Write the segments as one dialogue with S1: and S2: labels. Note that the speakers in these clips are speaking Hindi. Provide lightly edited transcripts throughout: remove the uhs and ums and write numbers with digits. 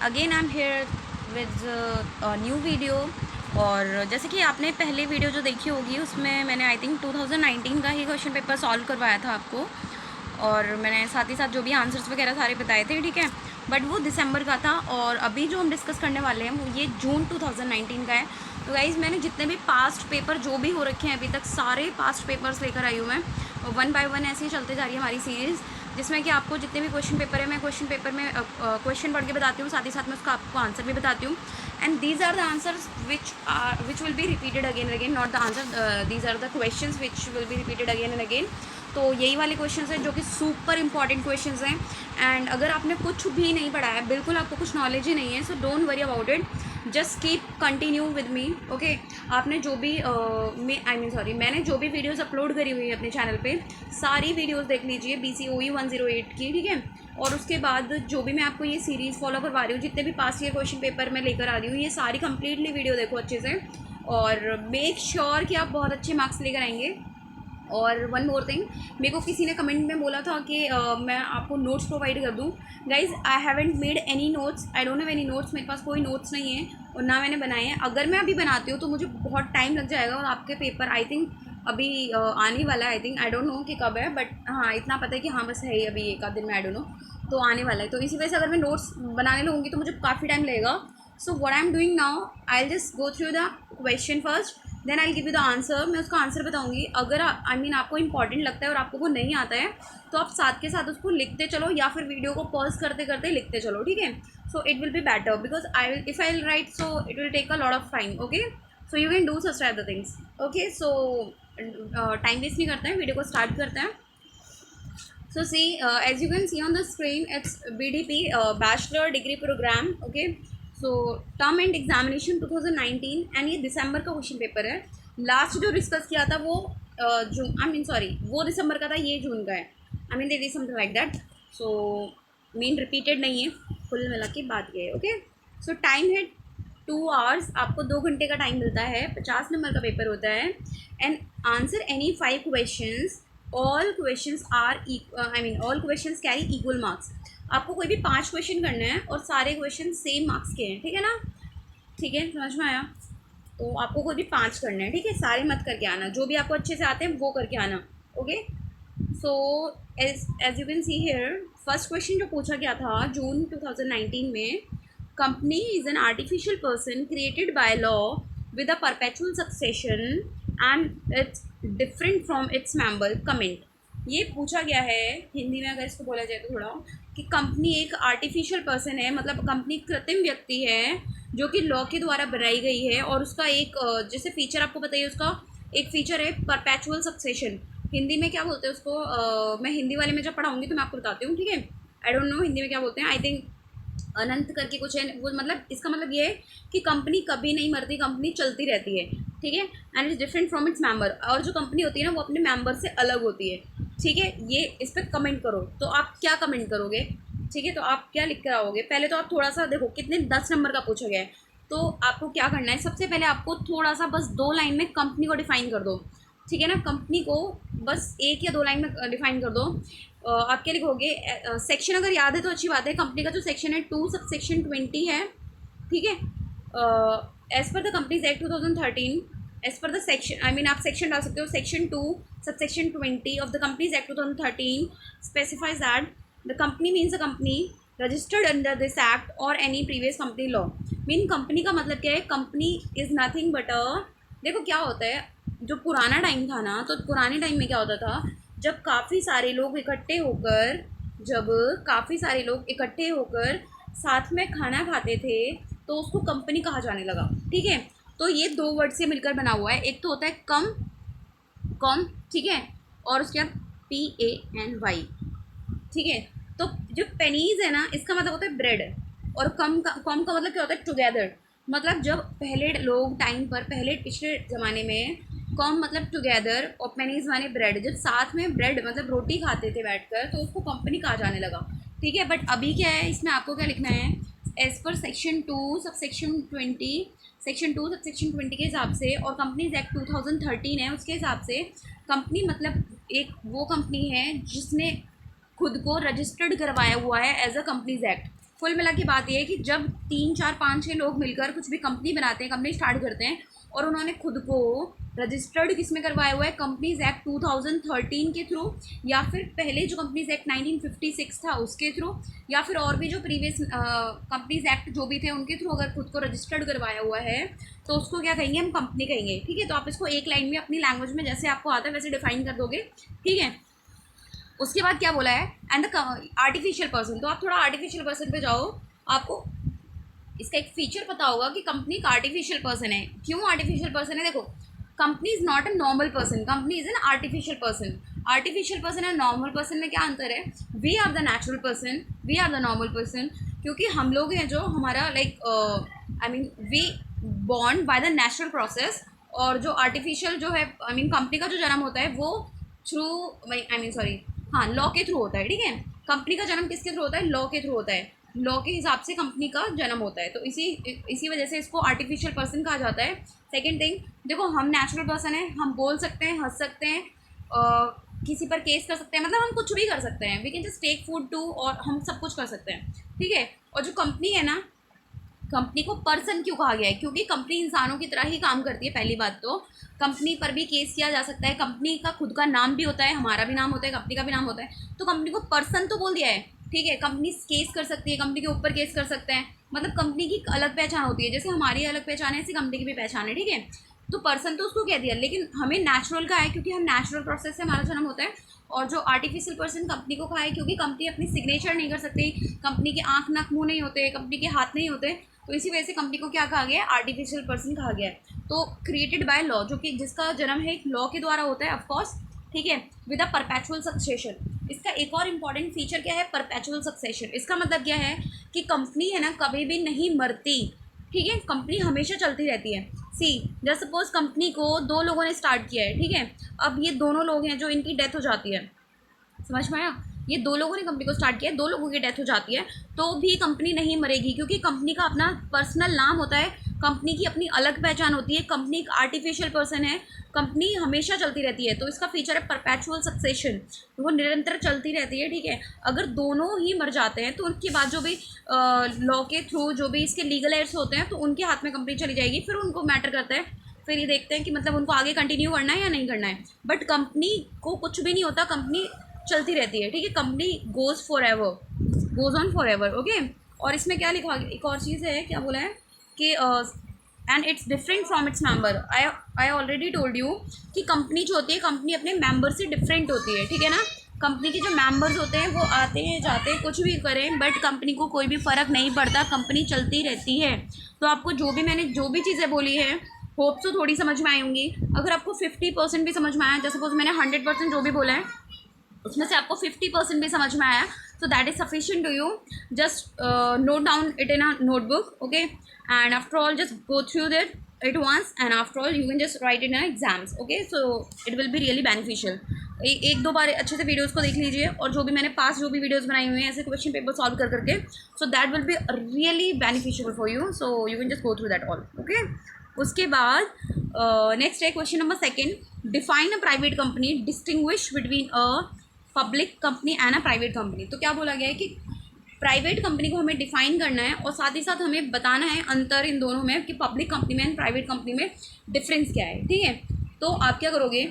S1: Again I am here with new video. और जैसे कि आपने पहले वीडियो जो देखी होगी उसमें मैंने आई थिंक 2019 का ही क्वेश्चन पेपर सॉल्व करवाया था आपको, और मैंने साथ ही साथ जो भी आंसर्स वगैरह सारे बताए थे, ठीक है। बट वो दिसंबर का था, और अभी जो हम डिस्कस करने वाले हैं वो ये जून 2019 का है। तो गाइज़ मैंने जितने भी पास्ट पेपर जो भी हो रखे हैं अभी तक, सारे पास्ट पेपर्स लेकर आई हूँ मैं, और वन बाय वन ऐसे ही चलते जा रही है हमारी सीरीज़, जिसमें कि आपको जितने भी क्वेश्चन पेपर है मैं क्वेश्चन पेपर में क्वेश्चन पढ़ के बताती हूँ, साथ ही साथ मैं उसका आपको आंसर भी बताती हूँ। And these are the answers which will be repeated again and again, not the answer, these are the questions which will be repeated again and again. तो यही वाले क्वेश्चंस हैं जो कि सुपर इंपॉर्टेंट क्वेश्चंस हैं। एंड अगर आपने कुछ भी नहीं पढ़ा है, बिल्कुल आपको कुछ नॉलेज ही नहीं है, so don't worry about it, just keep continue with me, okay. आपने जो भी मैंने जो भी वीडियोस अपलोड करी हुई है अपने चैनल पे, सारी वीडियोस देख लीजिए BCOE 108 की, ठीक है। और उसके बाद जो भी मैं आपको ये सीरीज़ फॉलो करवा रही हूँ, जितने भी पास ईयर क्वेश्चन पेपर मैं लेकर आ रही हूँ, ये सारी कंप्लीटली वीडियो देखो अच्छे से, और मेक श्योर कि आप बहुत अच्छे मार्क्स लेकर आएंगे। और वन मोर थिंग, मेरे को किसी ने कमेंट में बोला था कि मैं आपको नोट्स प्रोवाइड कर दूं। Guys I haven't made any notes, I don't have any notes, मेरे पास कोई नोट्स नहीं है और ना मैंने बनाए हैं। अगर मैं अभी बनाती हूँ तो मुझे बहुत टाइम लग जाएगा, और आपके पेपर आई थिंक अभी आने वाला है, I think, I don't know कि कब है, बट हाँ इतना पता है कि हाँ बस है ही अभी एक आध दिन में, आई डोंट नो, तो आने वाला है। तो इसी वजह से अगर मैं नोट्स बनाने लगूँगी तो मुझे काफ़ी टाइम लगेगा। So what I am doing now, I will just go through the question first, then I give you the answer. मैं उसका आंसर बताऊंगी। अगर आई मीन आपको इंपॉर्टेंट लगता है और आपको वो नहीं आता है तो आप साथ के साथ उसको लिखते चलो, या फिर वीडियो को पॉज करते करते लिखते चलो, ठीक है। So it will be better, because I will if I will write so it will take a lot of time, okay. So you can do such type the things, okay. So time waste नहीं करते हैं, वीडियो को स्टार्ट करते हैं। So see, as you can see on the screen, it's BDP Bachelor Degree Program, okay. So Term and Examination 2019, and ये दिसंबर का क्वेश्चन पेपर है। लास्ट जो डिस्कस किया था वो जून, आई मीन सॉरी, वो दिसंबर का था, ये जून का है, I mean they did something like that. So mean repeated नहीं है, कुल मिला के बात ये है, ओके। सो टाइम है 2 आवर्स, आपको 2 घंटे का टाइम मिलता है, 50 नंबर का पेपर होता है। And answer any 5 questions, all questions are all questions carry equal marks. आपको कोई भी 5 क्वेश्चन करना है और सारे क्वेश्चन सेम मार्क्स के हैं, ठीक है ना, ठीक है, समझ में आया। तो आपको कोई भी 5 करना है, ठीक है, सारे मत करके आना, जो भी आपको अच्छे से आते हैं वो करके आना, okay. So as you can see here, first question जो पूछा गया था जून 2019 में, company is an artificial person created by law with a perpetual succession and its different from its member, comment. ये पूछा गया है हिंदी में, अगर इसको बोला जाए तो थोड़ा, कि कंपनी एक आर्टिफिशियल पर्सन है, मतलब कंपनी कृत्रिम व्यक्ति है जो कि लॉ के द्वारा बनाई गई है, और उसका एक जैसे फीचर आपको बताइए, उसका एक फीचर है परपेचुअल सक्सेशन। हिंदी में क्या बोलते हैं उसको, मैं हिंदी वाले में जब पढ़ाऊँगी तो मैं आपको बताती हूँ, ठीक है। आई डोंट नो हिंदी में क्या बोलते हैं, आई थिंक अनंत करके कुछ है वो, मतलब इसका मतलब ये है कि कंपनी कभी नहीं मरती, कंपनी चलती रहती है, ठीक है। And is different from its member, और जो कंपनी होती है ना वो अपने मेंबर से अलग होती है, ठीक है। ये इस पर कमेंट करो, तो आप क्या कमेंट करोगे, ठीक है। तो आप क्या लिख कर आओगे, पहले तो आप थोड़ा सा देखो कितने 10 नंबर का पूछा गया है, तो आपको क्या करना है, सबसे पहले आपको थोड़ा सा बस 2 लाइन में कंपनी को डिफाइन कर दो, ठीक है ना। कंपनी को बस 1 या 2 लाइन में डिफाइन कर दो। आप क्या लिखोगे, सेक्शन अगर याद है तो अच्छी बात है, कंपनी का जो सेक्शन है 2 सब सेक्शन 20 है, ठीक है। As per the companies act 2013, as per the section, I mean आप सेक्शन डाल सकते हो, section 2 sub section 20 of the companies act 2013 specifies that the company means a company registered under this act और any previous company law. Mean company का मतलब क्या है, company is nothing but a, देखो क्या होता है, जो पुराना टाइम था ना, तो पुराने टाइम में क्या होता था, जब काफ़ी सारे लोग इकट्ठे होकर, जब काफ़ी सारे लोग इकट्ठे होकर साथ में खाना खाते थे तो उसको कंपनी कहा जाने लगा, ठीक है। तो ये 2 वर्ड से मिलकर बना हुआ है, एक तो होता है कम, कॉम, ठीक है, और उसके बाद PANY, ठीक है। तो जो पेनीज है ना, इसका मतलब होता है ब्रेड, और कम का मतलब क्या होता है, टुगेदर। मतलब जब पहले लोग टाइम पर, पहले पिछले ज़माने में कॉम मतलब टुगेदर और पेनीज माने ब्रेड, जब साथ में ब्रेड मतलब रोटी खाते थे बैठकर, तो उसको कंपनी कहा जाने लगा, ठीक है। बट अभी क्या है, इसमें आपको क्या लिखना है, एज पर section 2 sub section 20, section 2 sub section 20 के हिसाब से, और कंपनीज एक्ट 2013 है उसके हिसाब से, कंपनी मतलब एक वो कंपनी है जिसने खुद को रजिस्टर्ड करवाया हुआ है as a companies act, full मिला के बात ये है कि जब 3 4 5 6 लोग मिलकर कुछ भी कंपनी बनाते हैं, कंपनी स्टार्ट करते हैं, और उन्होंने खुद को रजिस्टर्ड किस में करवाया हुआ है, कंपनीज एक्ट 2013 के थ्रू, या फिर पहले जो कंपनीज एक्ट 1956 था उसके थ्रू, या फिर और भी जो प्रीवियस कंपनीज एक्ट जो भी थे उनके थ्रू अगर खुद को रजिस्टर्ड करवाया हुआ है तो उसको क्या कहेंगे, हम कंपनी कहेंगे। ठीक है, तो आप इसको एक लाइन में अपनी लैंग्वेज में जैसे आपको आता है वैसे डिफाइन कर दोगे। ठीक है, उसके बाद क्या बोला है, एंड द आर्टिफिशियल पर्सन। तो आप थोड़ा आर्टिफिशियल पर्सन पे जाओ, आपको इसका एक फीचर पता होगा कि कंपनी का आर्टिफिशियल पर्सन है। क्यों आर्टिफिशियल पर्सन है? देखो, company is not a normal person, company is an artificial person. Artificial person और नॉर्मल पर्सन में क्या अंतर है? We are the natural person, we are the normal person. क्योंकि हम लोग हैं जो हमारा like I mean we born by the natural process, और जो आर्टिफिशियल जो है आई मीन कंपनी का जो जन्म होता है वो थ्रू आई मीन सॉरी हाँ लॉ के थ्रू होता है। ठीक है, कंपनी का जन्म किसके थ्रू होता है? लॉ के थ्रू होता है। लॉ के हिसाब से कंपनी का जन्म होता है, तो इसी वजह से इसको आर्टिफिशियल पर्सन कहा जाता है। सेकंड थिंग, देखो हम नेचुरल पर्सन है, हम बोल सकते हैं, हंस सकते हैं, किसी पर केस कर सकते हैं, मतलब हम कुछ भी कर सकते हैं। We can just take food to, और हम सब कुछ कर सकते हैं। ठीक है, और जो कंपनी है ना, कंपनी को पर्सन क्यों कहा गया है? क्योंकि कंपनी इंसानों की तरह ही काम करती है। पहली बात तो कंपनी पर भी केस किया जा सकता है, कंपनी का खुद का नाम भी होता है, हमारा भी नाम होता है, कंपनी का भी नाम होता है, तो कंपनी को पर्सन तो बोल दिया है। ठीक है, कंपनी केस कर सकती है, कंपनी के ऊपर केस कर सकते हैं, मतलब कंपनी की अलग पहचान होती है। जैसे हमारी अलग पहचान है, ऐसी कंपनी की भी पहचान है। ठीक है, तो पर्सन तो उसको कह दिया, लेकिन हमें नेचुरल का है क्योंकि हम नेचुरल प्रोसेस से हमारा जन्म होता है। और जो आर्टिफिशियल पर्सन कंपनी को कहा है क्योंकि कंपनी अपनी सिग्नेचर नहीं कर सकती, कंपनी के आँख नाक मुँह नहीं होते, कंपनी के हाथ नहीं होते, तो इसी वजह से कंपनी को क्या कहा गया है? आर्टिफिशियल पर्सन कहा गया है। तो क्रिएटेड बाय लॉ, जो कि जिसका जन्म है एक लॉ के द्वारा होता है ऑफकोर्स। ठीक है, विद अ परपेचुअल सक्सेशन। इसका एक और इम्पॉर्टेंट फीचर क्या है? Perpetual succession. इसका मतलब क्या है कि कंपनी है ना कभी भी नहीं मरती। ठीक है, कंपनी हमेशा चलती रहती है। सी जस्ट सपोज कंपनी को 2 लोगों ने स्टार्ट किया है। ठीक है, अब ये दोनों लोग हैं जो इनकी डेथ हो जाती है, समझ में आया? ये 2 लोगों ने कंपनी को स्टार्ट किया है, 2 लोगों की डेथ हो जाती है, तो भी कंपनी नहीं मरेगी क्योंकि कंपनी का अपना पर्सनल नाम होता है, कंपनी की अपनी अलग पहचान होती है, कंपनी एक आर्टिफिशियल पर्सन है, कंपनी हमेशा चलती रहती है। तो इसका फीचर है परपेचुअल सक्सेशन, वो निरंतर चलती रहती है। ठीक है, अगर दोनों ही मर जाते हैं तो उनके बाद जो भी लॉ के थ्रू जो भी इसके लीगल एड्स होते हैं तो उनके हाथ में कंपनी चली जाएगी, फिर उनको मैटर करता है, फिर ये देखते हैं कि मतलब उनको आगे कंटिन्यू करना है या नहीं करना है। बट कंपनी को कुछ भी नहीं होता, कंपनी चलती रहती है। ठीक है, company goes for ever, goes on for ever. Okay, और इसमें क्या लिखा, एक और चीज़ है, क्या बोला है कि and its different from its member. I already told you कि कंपनी जो होती है, कंपनी अपने मेंबर से डिफरेंट होती है। ठीक है ना, कंपनी के जो मेंबर्स होते हैं वो आते हैं जाते हैं कुछ भी करें, बट कंपनी को कोई भी फ़र्क नहीं पड़ता, कंपनी चलती रहती है। तो आपको जो भी मैंने जो भी चीज़ें बोली है होप सो थोड़ी समझ में आई होंगी। अगर आपको 50% भी समझ में आया, जैसे सपोज मैंने 100% जो भी बोला है उसमें से आपको 50% भी समझ में आया, so that is sufficient to you. Just note down it in a notebook, okay, and after all just go through it once, and after all you can just write it in exams, okay, so it will be really beneficial. एक दो बार अच्छे से वीडियोस को देख लीजिए, और जो भी मैंने पास जो भी वीडियोस बनाई हुई हैं ऐसे क्वेश्चन पेपर सॉल्व कर करके, सो that will be really beneficial for you, so you can just go through that all, okay. उसके बाद नेक्स्ट है question number 2, define a private company, distinguish between a public company and a private company. तो क्या बोला गया है कि प्राइवेट कंपनी को हमें डिफाइन करना है और साथ ही साथ हमें बताना है अंतर इन दोनों में कि पब्लिक कंपनी में एंड प्राइवेट कंपनी में डिफरेंस क्या है। ठीक है, तो आप क्या करोगे,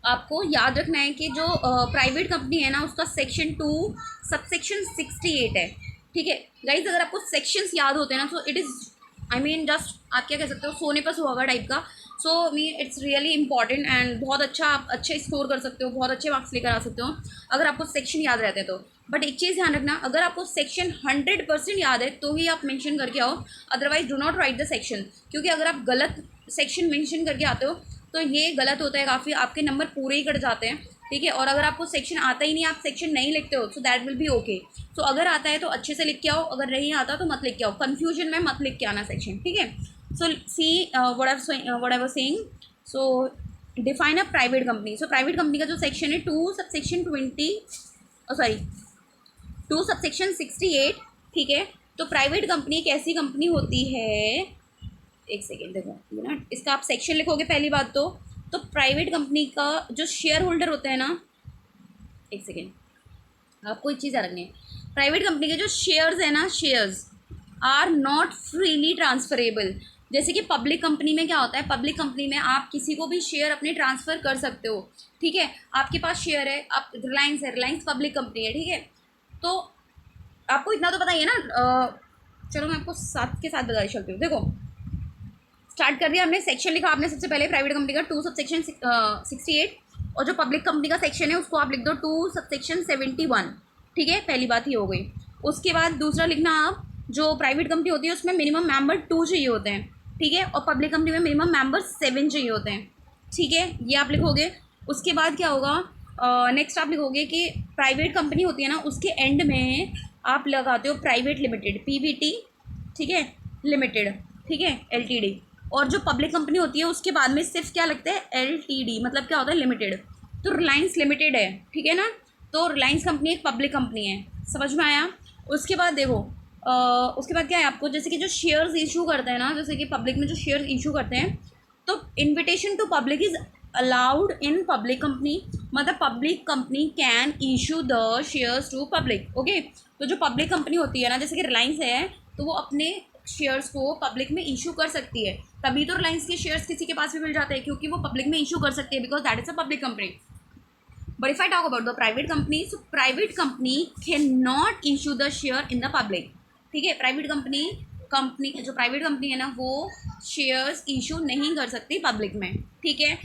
S1: आपको याद रखना है कि जो प्राइवेट कंपनी है ना उसका सेक्शन 2 सबसेक्शन 68 है। ठीक है गाइज, अगर आपको सेक्शंस याद होते हैं ना तो it is I mean just आप क्या कह सकते हो, सोने पर सुहागा टाइप का। So mean it's really important and बहुत अच्छा, आप अच्छे स्कोर कर सकते हो, बहुत अच्छे मार्क्स लेकर आ सकते हो अगर आपको सेक्शन याद रहते हैं तो। बट एक चीज़ ध्यान रखना, अगर आपको सेक्शन 100% याद है तो ही आप मेंशन करके आओ, otherwise do not right the section, क्योंकि अगर आप गलत सेक्शन मेंशन करके आते हो तो ये गलत होता है काफ़ी, आपके नंबर पूरे ही कट जाते हैं। ठीक है, और अगर आपको सेक्शन आता ही नहीं, आप सेक्शन नहीं लिखते हो, so that will be okay. So अगर आता है तो अच्छे से लिख के आओ, अगर नहीं आता तो मत लिख के आओ, कन्फ्यूजन में मत लिख के आना सेक्शन। ठीक है, so see what I was saying, so define a private company. So private company का जो सेक्शन है 2 सबसेक्शन 68। ठीक है, तो प्राइवेट कंपनी एक ऐसी कंपनी होती है, एक सेकेंड देखो ना, इसका आप सेक्शन लिखोगे पहली बात तो प्राइवेट कंपनी का जो शेयर होल्डर होता है ना, एक सेकेंड आपको एक चीज़ याद रखनी है, प्राइवेट कंपनी के जो शेयर्स है ना, shares are not freely transferable. जैसे कि पब्लिक कंपनी में क्या होता है, पब्लिक कंपनी में आप किसी को भी शेयर अपने ट्रांसफ़र कर सकते हो, ठीक है। आपके पास शेयर है, आप रिलायंस है, रिलायंस पब्लिक कंपनी है, ठीक है। तो आपको इतना तो पता ही है ना। चलो मैं आपको साथ के साथ बताई चलती हूँ। देखो, स्टार्ट कर दिया हमने, सेक्शन लिखा आपने सबसे पहले प्राइवेट कंपनी का 2 सबसेक्शन 68, और जो पब्लिक कंपनी का सेक्शन है उसको आप लिख दो 2 सबसेक्शन 71, ठीक है। पहली बात ये हो गई। उसके बाद दूसरा लिखना आप, जो प्राइवेट कंपनी होती है उसमें मिनिमम मेंबर 2 चाहिए होते हैं, ठीक है, और पब्लिक कंपनी में मिनिमम मेंबर 7 चाहिए होते हैं, ठीक है। ये आप लिखोगे। उसके बाद क्या होगा, नेक्स्ट आप लिखोगे कि प्राइवेट कंपनी होती है ना, उसके एंड में आप लगाते हो प्राइवेट लिमिटेड, PVT, ठीक है, लिमिटेड, ठीक है, LTD। और जो पब्लिक कंपनी होती है उसके बाद में सिर्फ क्या लगता है, LTD, मतलब क्या होता है, लिमिटेड। तो रिलायंस लिमिटेड है, ठीक है ना। तो रिलायंस कंपनी एक पब्लिक कंपनी है, समझ में आया। उसके बाद देखो, उसके बाद क्या है आपको, जैसे कि जो शेयर्स इशू करते हैं ना, जैसे कि पब्लिक में जो शेयर्स इशू करते हैं, तो invitation to public is allowed in public company, मतलब public company can issue the shares to public, okay. तो जो पब्लिक कंपनी होती है ना, जैसे कि रिलायंस है, तो वो अपने शेयर्स को पब्लिक में इशू कर सकती है। तभी तो रिलायंस के शेयर्स किसी के पास भी मिल जाते हैं, क्योंकि वो पब्लिक में इशू कर सकती है, because that is a public company. But if I talk about the private company, so private company can not issue the share in the public, ठीक है। प्राइवेट कंपनी जो प्राइवेट कंपनी है ना, वो शेयर्स इशू नहीं कर सकती पब्लिक में, ठीक है।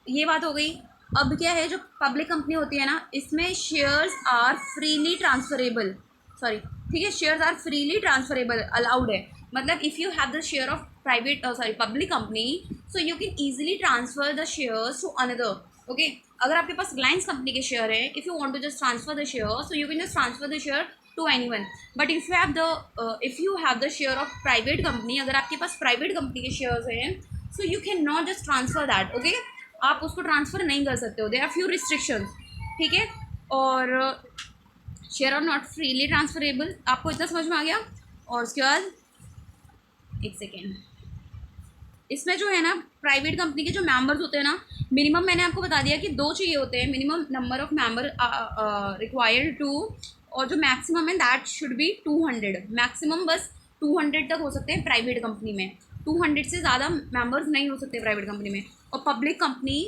S1: ये बात हो गई। अब क्या है, जो पब्लिक कंपनी होती है ना, इसमें shares are freely transferable, sorry, ठीक है, shares are freely transferable allowed है। मतलब if you have the share of private sorry public company, so you can easily transfer the shares to another, okay. अगर आपके पास रिलायंस कंपनी के शेयर है, if you want to just transfer the share, so you can just transfer the share to anyone. But if you have the share of private company, अगर आपके पास प्राइवेट कंपनी के शेयर्स हैं, सो you can not just transfer that, okay. आप उसको ट्रांसफ़र नहीं कर सकते हो, देयर आर फ्यू रिस्ट्रिक्शंस, ठीक है। और share are not freely transferable, आपको इतना समझ में आ गया। और उसके बाद एक सेकेंड, इसमें जो है ना, प्राइवेट कंपनी के जो मेंबर्स होते हैं ना, मिनिमम मैंने आपको बता दिया कि 2 चाहिए होते हैं, minimum number of member required 2, और जो मैक्सिमम है दैट शुड बी 200, मैक्सिमम बस 200 तक हो सकते हैं प्राइवेट कंपनी में, 200 से ज़्यादा मेंबर्स नहीं हो सकते प्राइवेट कंपनी में। और पब्लिक कंपनी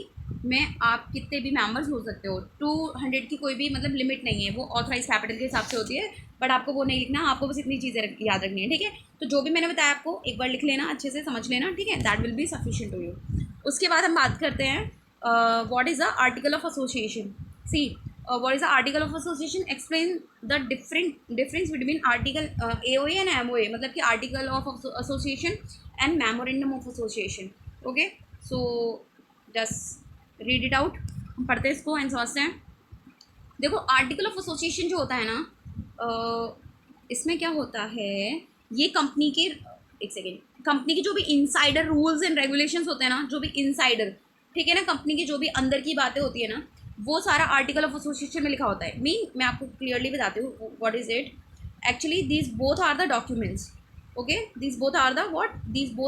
S1: में आप कितने भी मेंबर्स हो सकते हो, 200 की कोई भी मतलब लिमिट नहीं है, वो ऑथराइज कैपिटल के हिसाब से होती है। बट आपको वो नहीं लिखना, आपको बस इतनी चीज़ें याद रखनी है, ठीक है। तो जो भी मैंने बताया आपको एक बार लिख लेना, अच्छे से समझ लेना, ठीक है, that will be sufficient to you. उसके बाद हम बात करते हैं what is the article of association. See what is the article of association, explain the difference between article AOA and MOA, मतलब कि article of association and memorandum of association, okay. So just read it out, हम पढ़ते हैं इसको एंड समझते हैं। देखो, आर्टिकल ऑफ एसोसिएशन जो होता है ना, इसमें क्या होता है, ये कंपनी के, एक सेकेंड, कंपनी की जो भी इनसाइडर रूल्स एंड रेगुलेशंस होते हैं ना, जो भी इनसाइडर, ठीक है ना, कंपनी की जो भी अंदर की बातें होती है ना, वो सारा आर्टिकल ऑफ एसोसिएशन में लिखा होता है। मैं आपको क्लियरली बताती हूँ what is it. Actually these both are the documents, okay, these both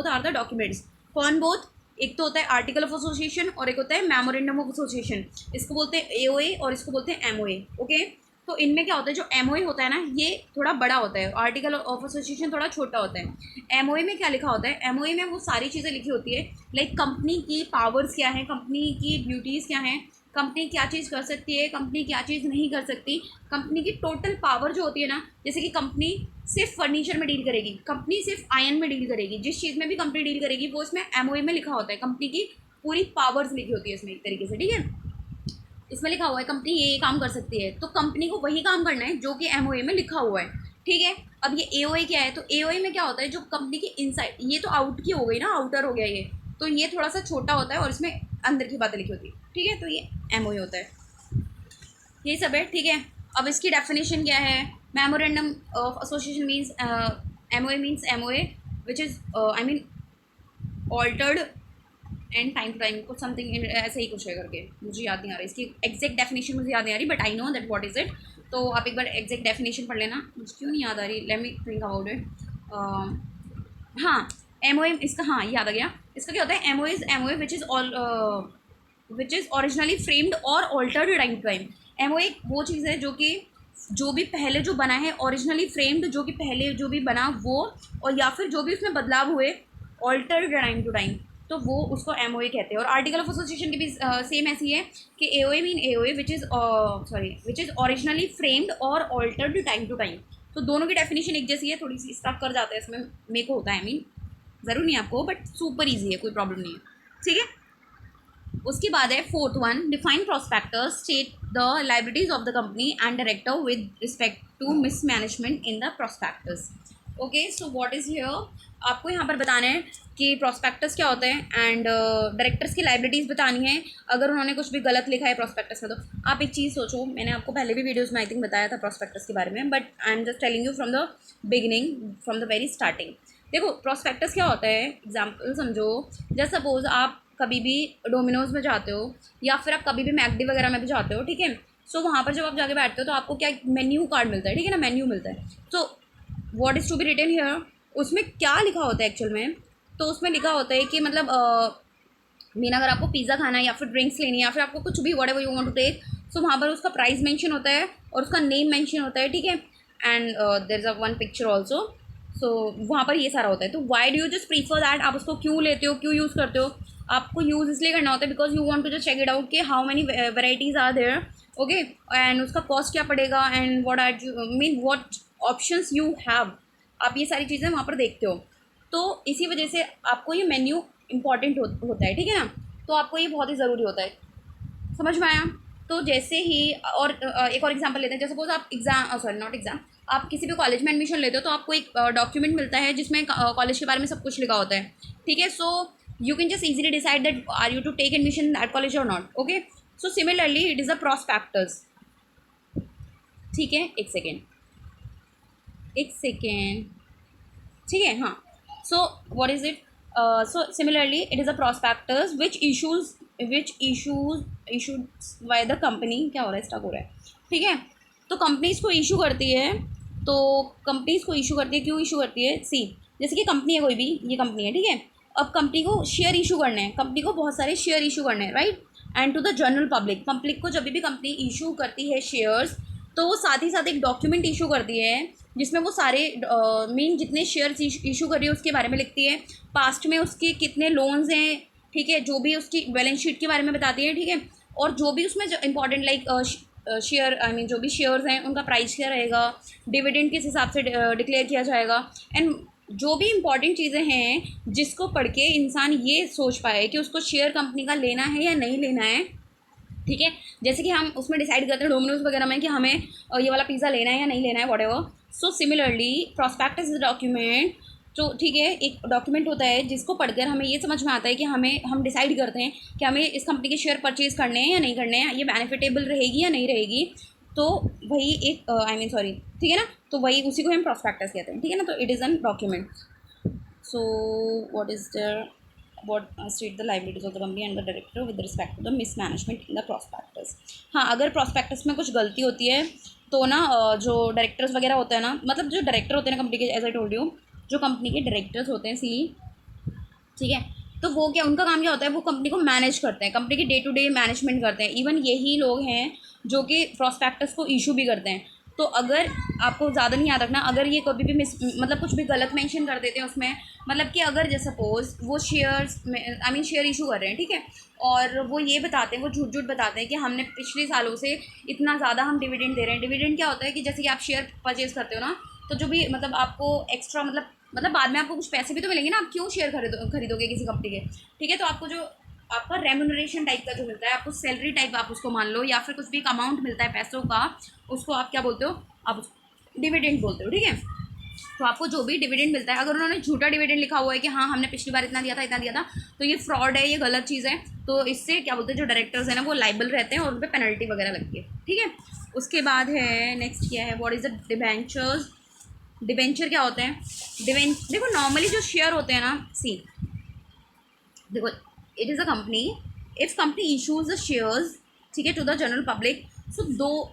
S1: are the documents. कौन बोथ, एक तो होता है आर्टिकल ऑफ एसोसिएशन और एक होता है मेमोरेंडम ऑफ एसोसिएशन, इसको बोलते हैं AOA और इसको बोलते हैं MOA, ओके। तो इनमें क्या होता है, जो MOA होता है ना, ये थोड़ा बड़ा होता है, आर्टिकल ऑफ एसोसिएशन थोड़ा छोटा होता है। MOA में क्या लिखा होता है, MOA में वो सारी चीज़ें लिखी होती है, लाइक कंपनी की पावर्स क्या है, कंपनी की ड्यूटीज़ क्या हैं, कंपनी क्या चीज़ कर सकती है, कंपनी क्या चीज़ नहीं कर सकती, कंपनी की टोटल पावर जो होती है ना, जैसे कि कंपनी सिर्फ फर्नीचर में डील करेगी, कंपनी सिर्फ आयरन में डील करेगी, जिस चीज़ में भी कंपनी डील करेगी वो इसमें MOA में लिखा होता है, कंपनी की पूरी पावर्स लिखी होती है इसमें एक तरीके से, ठीक है। इसमें लिखा हुआ है कंपनी ये काम कर सकती है, तो कंपनी को वही काम करना है जो कि MOA में लिखा हुआ है, ठीक है। अब ये AOA क्या है, तो AOA में क्या होता है, जो कंपनी की इनसाइड, ये तो आउट की हो गई ना, आउटर हो गया ये, तो ये थोड़ा सा छोटा होता है और इसमें अंदर की बातें लिखी होती है, ठीक है। तो ये MOA होता है, यही सब है, ठीक है। अब इसकी डेफिनेशन क्या है, memorandum of association means, MOA means MOA which is I mean altered and time to time, कुछ समथिंग ऐसे ही कुछ है करके, मुझे याद नहीं आ रहा इसकी एग्जैक्ट डेफिनेशन, मुझे याद नहीं आ रही, but I know that what is it. तो आप एक बार एग्जैक्ट डेफिनेशन पढ़ लेना, मुझे क्यों नहीं याद आ रही, let me think about it. हाँ, MOA इसका, हाँ याद आ गया, इसका क्या होता है, MOA is MOA which is originally framed और altered time to time. MOA वो चीज़ है जो कि जो भी पहले जो बना है ओरिजिनली फ्रेम्ड, जो कि पहले जो भी बना वो, और या फिर जो भी उसमें बदलाव हुए ऑल्टर्ड टाइम टू टाइम, तो वो उसको एमओए कहते हैं। और आर्टिकल ऑफ एसोसिएशन की भी सेम ऐसी है कि AOA mean AOA which is originally framed और ऑल्टर्ड टाइम टू टाइम। तो दोनों की डेफिनेशन एक जैसी है, थोड़ी सी स्टक कर जाता है इसमें, मेरे को होता है, आई मीन ज़रूर नहीं आपको, बट सुपर ईजी है, कोई प्रॉब्लम नहीं है, ठीक है। उसके बाद है fourth one, define prospectus state the liabilities of the company and director with respect to mismanagement in the prospectus. Okay, so what is here, आपको यहाँ पर बताना है कि प्रोस्पेक्टस क्या होता है एंड डायरेक्टर्स की लाइबिलिटीज़ बतानी है अगर उन्होंने कुछ भी गलत लिखा है प्रोस्पेक्टस में। तो आप एक चीज़ सोचो, मैंने आपको पहले भी वीडियोज़ में आई थिंक बताया था प्रोस्पेक्टस के बारे में, but I am just telling you from the beginning, from the very starting. देखो प्रोस्पेक्टस क्या होता है, एग्जाम्पल समझो, जैसे सपोज आप कभी भी डोमिनोज़ में जाते हो या फिर आप कभी भी मैकडी वगैरह में भी जाते हो, ठीक है। सो वहाँ पर जब आप जाके बैठते हो तो आपको क्या मेन्यू कार्ड मिलता है, ठीक है ना, मेन्यू मिलता है। तो what is to be written here, उसमें क्या लिखा होता है एक्चुअल में, तो उसमें लिखा होता है कि मतलब मीन अगर आपको पिज़्ज़ा खाना है या फिर ड्रिंक्स लेनी है या फिर आपको कुछ भी whatever you want to take, so वहाँ पर उसका प्राइस मेंशन होता है और उसका नेम मेंशन होता है, ठीक है। And there is a one picture also, so वहाँ पर ये सारा होता है। तो why do you just prefer that, आप उसको क्यों लेते हो, क्यों यूज़ करते हो, आपको यूज़ इसलिए करना होता है because you want to just check it out कि how many varieties are there, okay, and उसका कॉस्ट क्या पड़ेगा and what are you mean what options you have, आप ये सारी चीज़ें वहाँ पर देखते हो। तो इसी वजह से आपको ये मेन्यू इंपॉर्टेंट होता है, ठीक है ना, तो आपको ये बहुत ही ज़रूरी होता है, समझ में आया। तो जैसे ही और एक और एग्जांपल लेते हैं, जैसे सपोज आप एग्ज़ाम सॉरी नॉट एग्ज़ाम, आप किसी भी कॉलेज में एडमिशन लेते हो तो आपको एक डॉक्यूमेंट मिलता है जिसमें कॉलेज के बारे में सब कुछ लिखा होता है, ठीक है। So you can just easily decide that are you to take admission in that college और not, okay. So similarly it is a prospectus, ठीक है, एक सेकेंड, ठीक है, हाँ। So what is it, so similarly it is a prospectus which issued by the company, क्या हो रहा है, स्टक हो रहा है, ठीक है। तो कंपनीज़ को इशू करती है, तो कंपनीज़ को इशू करती है, क्यों इशू करती है, सी जैसे कि कंपनी है कोई भी, ये कंपनी है, ठीक है। अब कंपनी को शेयर इशू करने हैं, कंपनी को बहुत सारे शेयर इशू करने हैं, right, and to the general public को जब भी कंपनी इशू करती है शेयर्स, तो वो साथ ही साथ एक डॉक्यूमेंट इशू करती है जिसमें वो सारे मीन जितने शेयर्स इशू कर रही है उसके बारे में लिखती है, पास्ट में उसके कितने लोन्स हैं, ठीक है, जो भी उसकी बैलेंस शीट के बारे में बताती है, ठीक है। और जो भी उसमें important like share I mean जो भी शेयर्स हैं उनका प्राइस क्या रहेगा, डिविडेंड किस हिसाब से डिक्लेयर किया जाएगा, एंड जो भी इंपॉर्टेंट चीज़ें हैं जिसको पढ़ के इंसान ये सोच पाए कि उसको शेयर कंपनी का लेना है या नहीं लेना है, ठीक है। जैसे कि हम उसमें डिसाइड करते हैं डोमिनोज वगैरह में कि हमें ये वाला पिज़्ज़ा लेना है या नहीं लेना है, whatever. So similarly prospectus is document, तो ठीक है, एक डॉक्यूमेंट होता है जिसको पढ़कर हमें ये समझ में आता है कि हम डिसाइड करते हैं कि हमें इस कंपनी के शेयर परचेज़ करने हैं या नहीं करने हैं, ये बेनिफिटेबल रहेगी या नहीं रहेगी, तो वही एक आई मीन सॉरी, ठीक है ना, तो वही उसी को हम प्रॉस्पेक्टस कहते हैं, ठीक है ना। तो it is an document. So what is the what state the liabilities of the company and the director with respect to the mismanagement in the prospectus। हाँ, अगर prospectus में कुछ गलती होती है तो ना जो डायरेक्टर्स वगैरह होते हैं ना, मतलब जो डायरेक्टर होते हैं ना कंपनी के, एज आई टोल्ड यू, जो कंपनी के डायरेक्टर्स होते हैं सी, ठीक है, तो वो क्या, उनका काम क्या होता है, वो कंपनी को मैनेज करते हैं, कंपनी की डे टू डे मैनेजमेंट करते हैं। इवन यही लोग हैं जो कि प्रॉस्पेक्टस को इशू भी करते हैं। तो अगर आपको ज़्यादा नहीं याद रखना, अगर ये कभी भी मतलब कुछ भी गलत मेंशन कर देते हैं उसमें, मतलब कि अगर जैसे सपोज वो shares I mean share issue कर रहे हैं, ठीक है, और वो ये बताते हैं, वो झूठ झूठ बताते हैं कि हमने पिछले सालों से इतना ज़्यादा हम डिविडेंड दे रहे हैं। डिविडेंड क्या होता है कि जैसे कि आप शेयर परचेज़ करते हो ना, तो जो भी मतलब आपको एक्स्ट्रा मतलब बाद में आपको कुछ पैसे भी तो मिलेंगे ना, आप क्यों शेयर खरीदोगे किसी कंपनी के, ठीक है। तो आपको जो आपका रेम्यूनरेशन टाइप का जो मिलता है, आपको सैलरी टाइप आप उसको मान लो, या फिर कुछ भी एक अमाउंट मिलता है पैसों का, उसको आप क्या बोलते हो, आप डिविडेंड बोलते हो, ठीक है। तो आपको जो भी डिविडेंड मिलता है, अगर उन्होंने झूठा डिविडेंड लिखा हुआ है कि हाँ हमने पिछली बार इतना दिया था, तो ये फ्रॉड है, ये गलत चीज़ है। तो इससे क्या बोलते हैं, जो डायरेक्टर्स हैं ना वो लाइबल रहते हैं और उन पर पेनल्टी वगैरह लगती है, ठीक है। उसके बाद है नेक्स्ट क्या है, what is the debentures. Debenture क्या होते हैं, देखो नॉर्मली जो शेयर होते हैं ना, सी देखो, it is a company, if company issues the shares, ठीक है, to the general public, so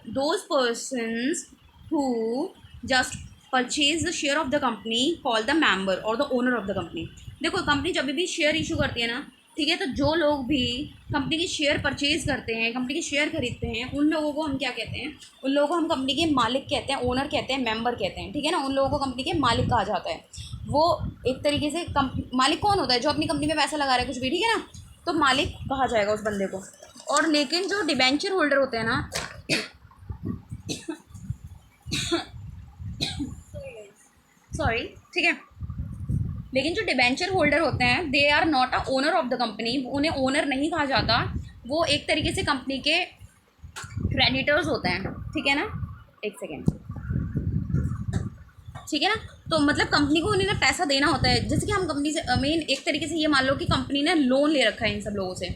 S1: those persons who just purchase the share of the company call the member और the owner of the company. देखो कंपनी जब भी शेयर इशू करती है ना, ठीक है। तो जो लोग भी कंपनी के शेयर परचेज करते हैं, कंपनी के शेयर खरीदते हैं, उन लोगों को हम क्या कहते हैं? उन लोगों को हम कंपनी के मालिक कहते हैं, ओनर कहते हैं, मेंबर कहते हैं, ठीक है ना। उन लोगों को कंपनी के मालिक कहा जाता है। वो एक तरीके से मालिक कौन होता है? जो अपनी कंपनी में पैसा लगा रहा है कुछ भी, ठीक है ना, तो मालिक कहा जाएगा उस बंदे को। और लेकिन जो डिबेंचर होल्डर होते हैं ना सॉरी, ठीक है, लेकिन जो डिबेंचर होल्डर होते हैं they are not a owner of the company. उन्हें ओनर नहीं कहा जाता, वो एक तरीके से कंपनी के क्रेडिटर्स होते हैं, ठीक है ना। एक सेकेंड, ठीक है ना। तो मतलब कंपनी को उन्हें ना पैसा देना होता है। जैसे कि हम कंपनी से मेन एक तरीके से ये मान लो कि कंपनी ने लोन ले रखा है इन सब लोगों से,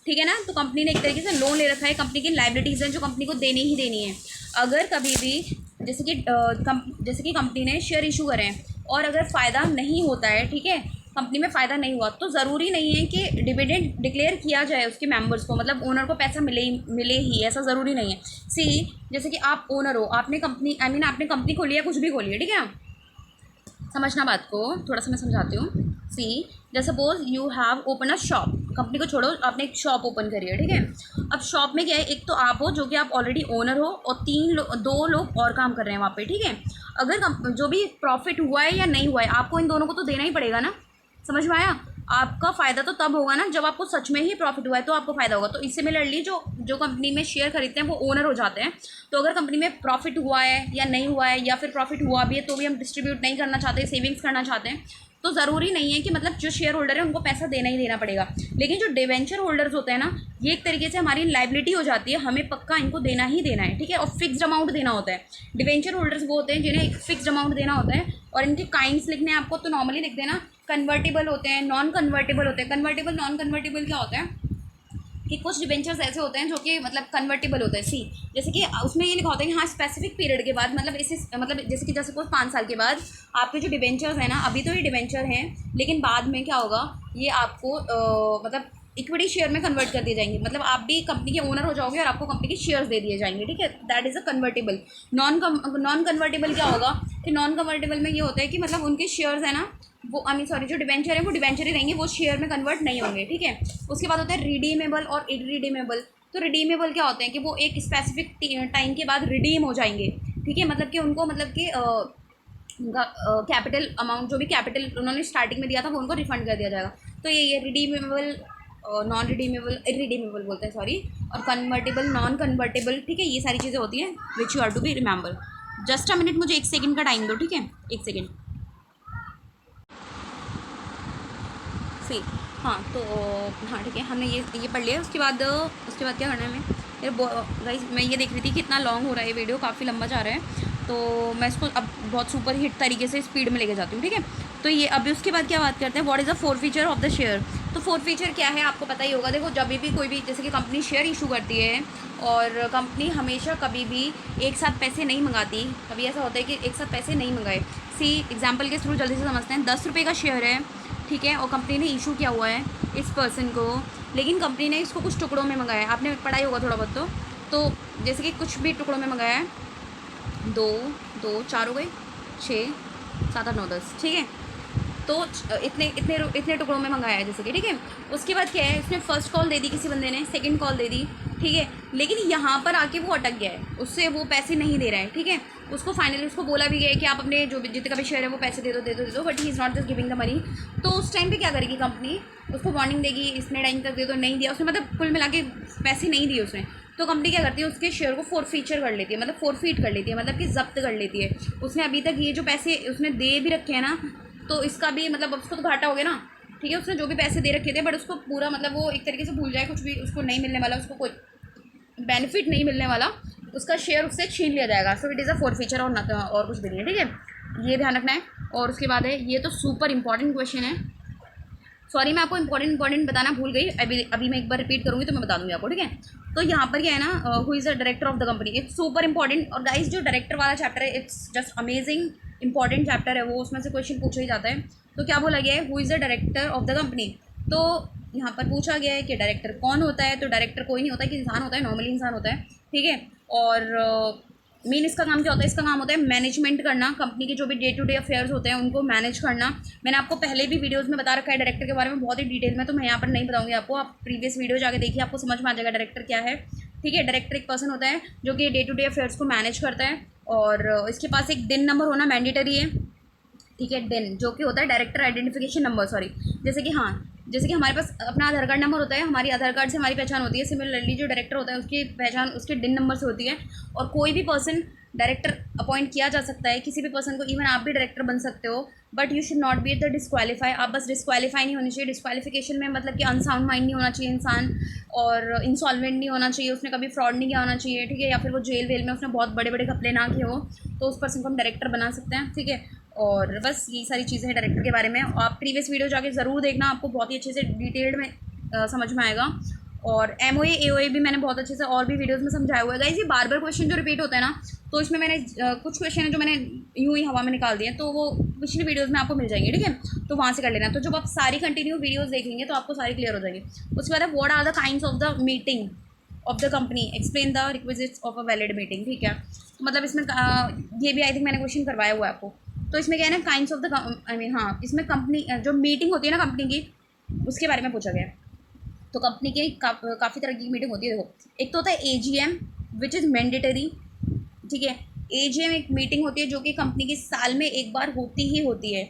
S1: ठीक है ना। तो कंपनी ने एक तरीके से लोन ले रखा है, कंपनी की लाइबिलिटीज़ हैं जो कंपनी को देनी ही देनी है। अगर कभी भी जैसे कि कंपनी ने शेयर इशू करें और अगर फ़ायदा नहीं होता है, ठीक है, कंपनी में फ़ायदा नहीं हुआ, तो ज़रूरी नहीं है कि डिविडेंड डिक्लेयर किया जाए उसके मेंबर्स को, मतलब ओनर को पैसा मिले ही, ऐसा ज़रूरी नहीं है। सी, जैसे कि आप ओनर हो, आपने कंपनी आपने कंपनी खोली है, कुछ भी खोली है, ठीक है। समझना बात को, थोड़ा सा मैं समझाती हूँ। सी, जैसे suppose you have open a shop, company को छोड़ो, आपने एक शॉप ओपन करी है, ठीक है। अब शॉप में क्या है, एक तो आप हो जो कि आप ऑलरेडी ओनर हो, और दो लोग और काम कर रहे हैं वहाँ पे, ठीक है। अगर जो भी प्रॉफिट हुआ है या नहीं हुआ है, आपको इन दोनों को तो देना ही पड़ेगा ना। समझ में आया? आपका फ़ायदा तो तब होगा ना जब आपको सच में ही प्रॉफिट हुआ है, तो आपको फ़ायदा होगा। तो सिमिलरली जो कंपनी में शेयर खरीदते हैं वो ओनर हो जाते हैं। तो अगर कंपनी में प्रॉफिट हुआ है या नहीं हुआ है, या फिर प्रॉफिट हुआ भी है तो भी हम डिस्ट्रीब्यूट नहीं करना चाहते, सेविंग्स करना चाहते हैं, तो ज़रूरी नहीं है कि मतलब जो शेयर होल्डर है उनको पैसा देना ही देना पड़ेगा। लेकिन जो डिवेंचर होल्डर्स होते हैं ना, ये एक तरीके से हमारी लाइबिलिटी हो जाती है, हमें पक्का इनको देना ही देना है, ठीक है, और फिक्स्ड अमाउंट देना होता है। डिवेंचर होल्डर्स वो होते हैं जिन्हें एक फिक्स्ड अमाउंट देना होता है, और इनके काइंड्स लिखने हैं आपको, तो नॉर्मली लिख देना। कन्वर्टेबल होते हैं, नॉन कन्वर्टेबल होते हैं। कन्वर्टेबल नॉन कन्वर्टेबल क्या होता है कि कुछ डिबेंचर्स ऐसे होते हैं जो कि मतलब कन्वर्टेबल होते हैं। सी, जैसे कि उसमें ये लिखा होता है कि हाँ स्पेसिफिक पीरियड के बाद, मतलब इसे मतलब जैसे कुछ 5 साल के बाद आपके जो डिबेंचर्स हैं ना, अभी तो ये डिबेंचर हैं, लेकिन बाद में क्या होगा, ये आपको मतलब इक्विटी शेयर में कन्वर्ट कर दिए जाएंगे। मतलब आप भी कंपनी के ओनर हो जाओगे और आपको कंपनी के शेयर्स दे दिए जाएंगे, ठीक है। That is a convertible. Non convertible क्या होगा कि नॉन कन्वर्टेबल में ये होता है कि मतलब उनके शेयर्स है ना, वो सॉरी, जो डिबेंचर है वो डिबेंचर ही रहेंगे, वो शेयर में कन्वर्ट नहीं होंगे, ठीक है। उसके बाद होता है रिडीमेबल और इरिडीमेबल। तो रिडीमेबल क्या होते हैं कि वो एक स्पेसिफिक टाइम के बाद रिडीम हो जाएंगे, ठीक है। मतलब कि उनको मतलब कि उनका कैपिटल अमाउंट, जो भी कैपिटल उन्होंने स्टार्टिंग में दिया था, वो उनको रिफंड कर दिया जाएगा। तो ये रिडीमेबल, नॉन रिडीमेबल, इरिडीमेबल बोलते हैं, सॉरी, और कन्वर्टेबल, नॉन कन्वर्टेबल, ठीक है। ये सारी चीज़ें होती हैं which you are to be remember. Just a minute, मुझे 1 सेकंड का टाइम दो, ठीक है, 1 सेकंड। सी, हाँ तो हाँ ठीक है, हमने ये पढ़ लिया। उसके बाद क्या करना है हमें? गाइस, मैं ये देख रही थी कितना लॉन्ग हो रहा है ये वीडियो, काफ़ी लंबा जा रहा है, तो मैं इसको अब बहुत सुपर हिट तरीके से स्पीड में लेके जाती हूँ, ठीक है। तो ये अभी उसके बाद क्या बात करते हैं, what is the four feature of the share. तो फोर फीचर क्या है आपको पता ही होगा। देखो, जब भी कोई भी जैसे कि कंपनी शेयर इशू करती है, और कंपनी हमेशा कभी भी एक साथ पैसे नहीं मंगाती। कभी ऐसा होता है कि एक साथ पैसे नहीं मंगाए। सी, एग्जाम्पल के थ्रू जल्दी से समझते हैं। 10 रुपये का शेयर है, ठीक है, और कंपनी ने इशू किया हुआ है इस पर्सन को, लेकिन कंपनी ने इसको कुछ टुकड़ों में मंगाया है। आपने पढ़ाई होगा थोड़ा बहुत तो जैसे कि कुछ भी टुकड़ों में मंगाया है, 2 2 4 हो गए, 6 7 8 9 10, ठीक है। तो इतने इतने इतने टुकड़ों में मंगाया है जैसे कि, ठीक है। उसके बाद क्या है, उसने फर्स्ट कॉल दे दी किसी बंदे ने, सेकंड कॉल दे दी, ठीक है, लेकिन यहाँ पर आके वो अटक गया है, उससे वो पैसे नहीं दे रहा है, ठीक है। उसको फाइनली उसको बोला भी गया है कि आप अपने जो जितने का भी शेयर है वो पैसे दे दो, but he is not just giving the money. तो उस टाइम पे क्या करेगी कंपनी, उसको वार्निंग देगी, इतने टाइम तक दे दो, नहीं दिया उसने, मतलब कुल मिला के पैसे नहीं दिए उसने, तो कंपनी क्या करती है, उसके शेयर को फोरफीचर कर लेती है, मतलब फोरफीट कर लेती है, मतलब कि जब्त कर लेती है। उसने अभी तक ये जो पैसे उसने दे भी रखे हैं ना, तो इसका भी मतलब उसको तो घाटा हो गया ना, ठीक है। उसने जो भी पैसे दे रखे थे, बट उसको पूरा मतलब वो एक तरीके से भूल जाए, कुछ भी उसको नहीं मिलने वाला, उसको कोई बेनिफिट नहीं मिलने वाला, उसका शेयर उससे छीन लिया जाएगा। So it is a four feature, और कुछ भी नहीं है, ठीक है, ये ध्यान रखना है। और उसके बाद है, ये तो सुपर इंपॉर्टेंट क्वेश्चन है, सॉरी मैं आपको इंपॉर्टेंट बताना भूल गई, अभी मैं एक बार रिपीट करूँगी तो मैं बता दूँगी आपको, ठीक है। तो यहाँ पर क्या है ना, who is the director of the company, it's super important. और गाइस, जो डायरेक्टर वाला चैप्टर है, it's just amazing important chapter है वो, उसमें से क्वेश्चन पूछा ही जाता है। तो क्या बोला गया है, who is the director of the company. तो यहाँ पर पूछा गया है कि डायरेक्टर कौन होता है, तो डायरेक्टर कोई नहीं होता है कि इंसान होता है, नॉर्मली इंसान होता है, ठीक है। और मेन इसका काम क्या होता है, इसका काम होता है मैनेजमेंट करना, कंपनी के जो भी डे टू डे अफेयर्स होते हैं उनको मैनेज करना। मैंने आपको पहले भी वीडियोस में बता रखा है डायरेक्टर के बारे में बहुत ही डिटेल में, तो मैं यहाँ पर नहीं बताऊँगी आपको, आप प्रीवियस वीडियो जाके देखिए, आपको समझ में आ जाएगा डायरेक्टर क्या है। ठीक है, डायरेक्टर एक पर्सन होता है जो कि डे टू डे अफेयर्स को मैनेज करता है, और इसके पास एक दिन नंबर होना मैंडेटरी है। ठीक है, डिन जो कि होता है डायरेक्टर आइडेंटिफिकेशन नंबर, सॉरी, जैसे कि हमारे पास अपना आधार कार्ड नंबर होता है, हमारी आधार कार्ड से हमारी पहचान होती है, सिमिलरली जो डायरेक्टर होता है उसकी पहचान उसके डिन नंबर से होती है। और कोई भी पर्सन डायरेक्टर अपॉइंट किया जा सकता है, किसी भी पर्सन को, इवन आप भी डायरेक्टर बन सकते हो, but you should not be the disqualify. आप बस डिस्क्वालीफाई नहीं होनी चाहिए। डिस्क्वालिफिकेशन में मतलब कि अनसाउंड माइंड नहीं होना चाहिए इंसान, और इंसॉल्वेंट नहीं होना चाहिए, उसने कभी फ्रॉड नहीं किया होना चाहिए। ठीक है, या फिर वो जेल वेल में उसने बहुत बड़े बड़े घपले ना किए हो, तो उस पर्सन को हम डायरेक्टर बना सकते हैं। ठीक है, और बस यही सारी चीज़ें हैं डायरेक्टर के बारे में। आप प्रीवियस वीडियो जाके ज़रूर देखना, आपको बहुत ही अच्छे से डिटेल्ड में समझ में आएगा। और MOA AOA भी मैंने बहुत अच्छे से और भी वीडियोस में समझाया हुआ है गाइस। ये बार बार क्वेश्चन जो रिपीट होता है ना, तो इसमें मैंने कुछ क्वेश्चन है जो मैंने यूं ही हवा में निकाल दिए, तो वो पिछली वीडियोस में आपको मिल जाएंगे। ठीक है, तो वहाँ से कर लेना। तो जब आप सारी कंटिन्यू वीडियोस देखेंगे तो आपको सारी क्लियर हो जाएगी। उसके बाद है what are the kinds of the meeting of the company, explain the requisites of a valid meeting. ठीक है, तो मतलब इसमें ये भी आई थिंक मैंने क्वेश्चन करवाया हुआ है आपको। तो इसमें क्या है ना, kinds of the, I mean हाँ, इसमें कंपनी जो मीटिंग होती है ना कंपनी की, उसके बारे में पूछा गया है। तो कंपनी के काफ़ी तरह की मीटिंग होती है। देखो, एक तो होता है AGM विच इज़ मैंडेटरी। ठीक है, AGM एक मीटिंग होती है जो कि कंपनी के साल में एक बार होती ही होती है।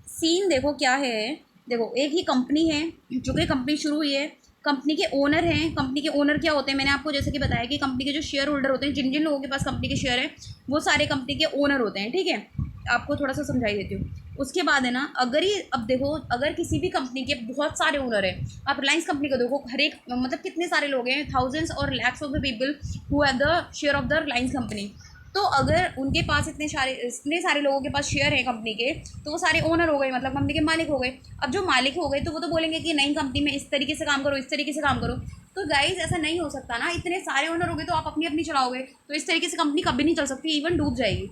S1: सीन देखो क्या है, देखो एक ही कंपनी है जो कि कंपनी शुरू हुई है, कंपनी के ओनर हैं। कंपनी के ओनर क्या होते हैं, मैंने आपको जैसे कि बताया कि कंपनी के जो शेयर होल्डर होते हैं, जिन जिन लोगों के पास कंपनी के शेयर है, वो सारे कंपनी के ओनर होते हैं। ठीक है, आपको थोड़ा सा समझाई देती हूँ। उसके बाद है ना, अगर ये, अब देखो, अगर किसी भी कंपनी के बहुत सारे ओनर हैं, आप रिलायंस कंपनी को देखो, हर एक मतलब कितने सारे लोग हैं, थाउजेंड्स और lakhs of the people who have the share of the Reliance company. तो अगर उनके पास इतने सारे लोगों के पास शेयर हैं कंपनी के, तो वो सारे ओनर हो गए, मतलब कंपनी के मालिक हो गए। अब जो मालिक हो गए तो वो तो बोलेंगे कि नहीं, कंपनी में इस तरीके से काम करो, इस तरीके से काम करो। तो गाइज ऐसा नहीं हो सकता ना, इतने सारे ओनर हो गए तो आप अपनी अपनी चलाओगे, तो इस तरीके से कंपनी कभी नहीं चल सकती, इवन डूब जाएगी।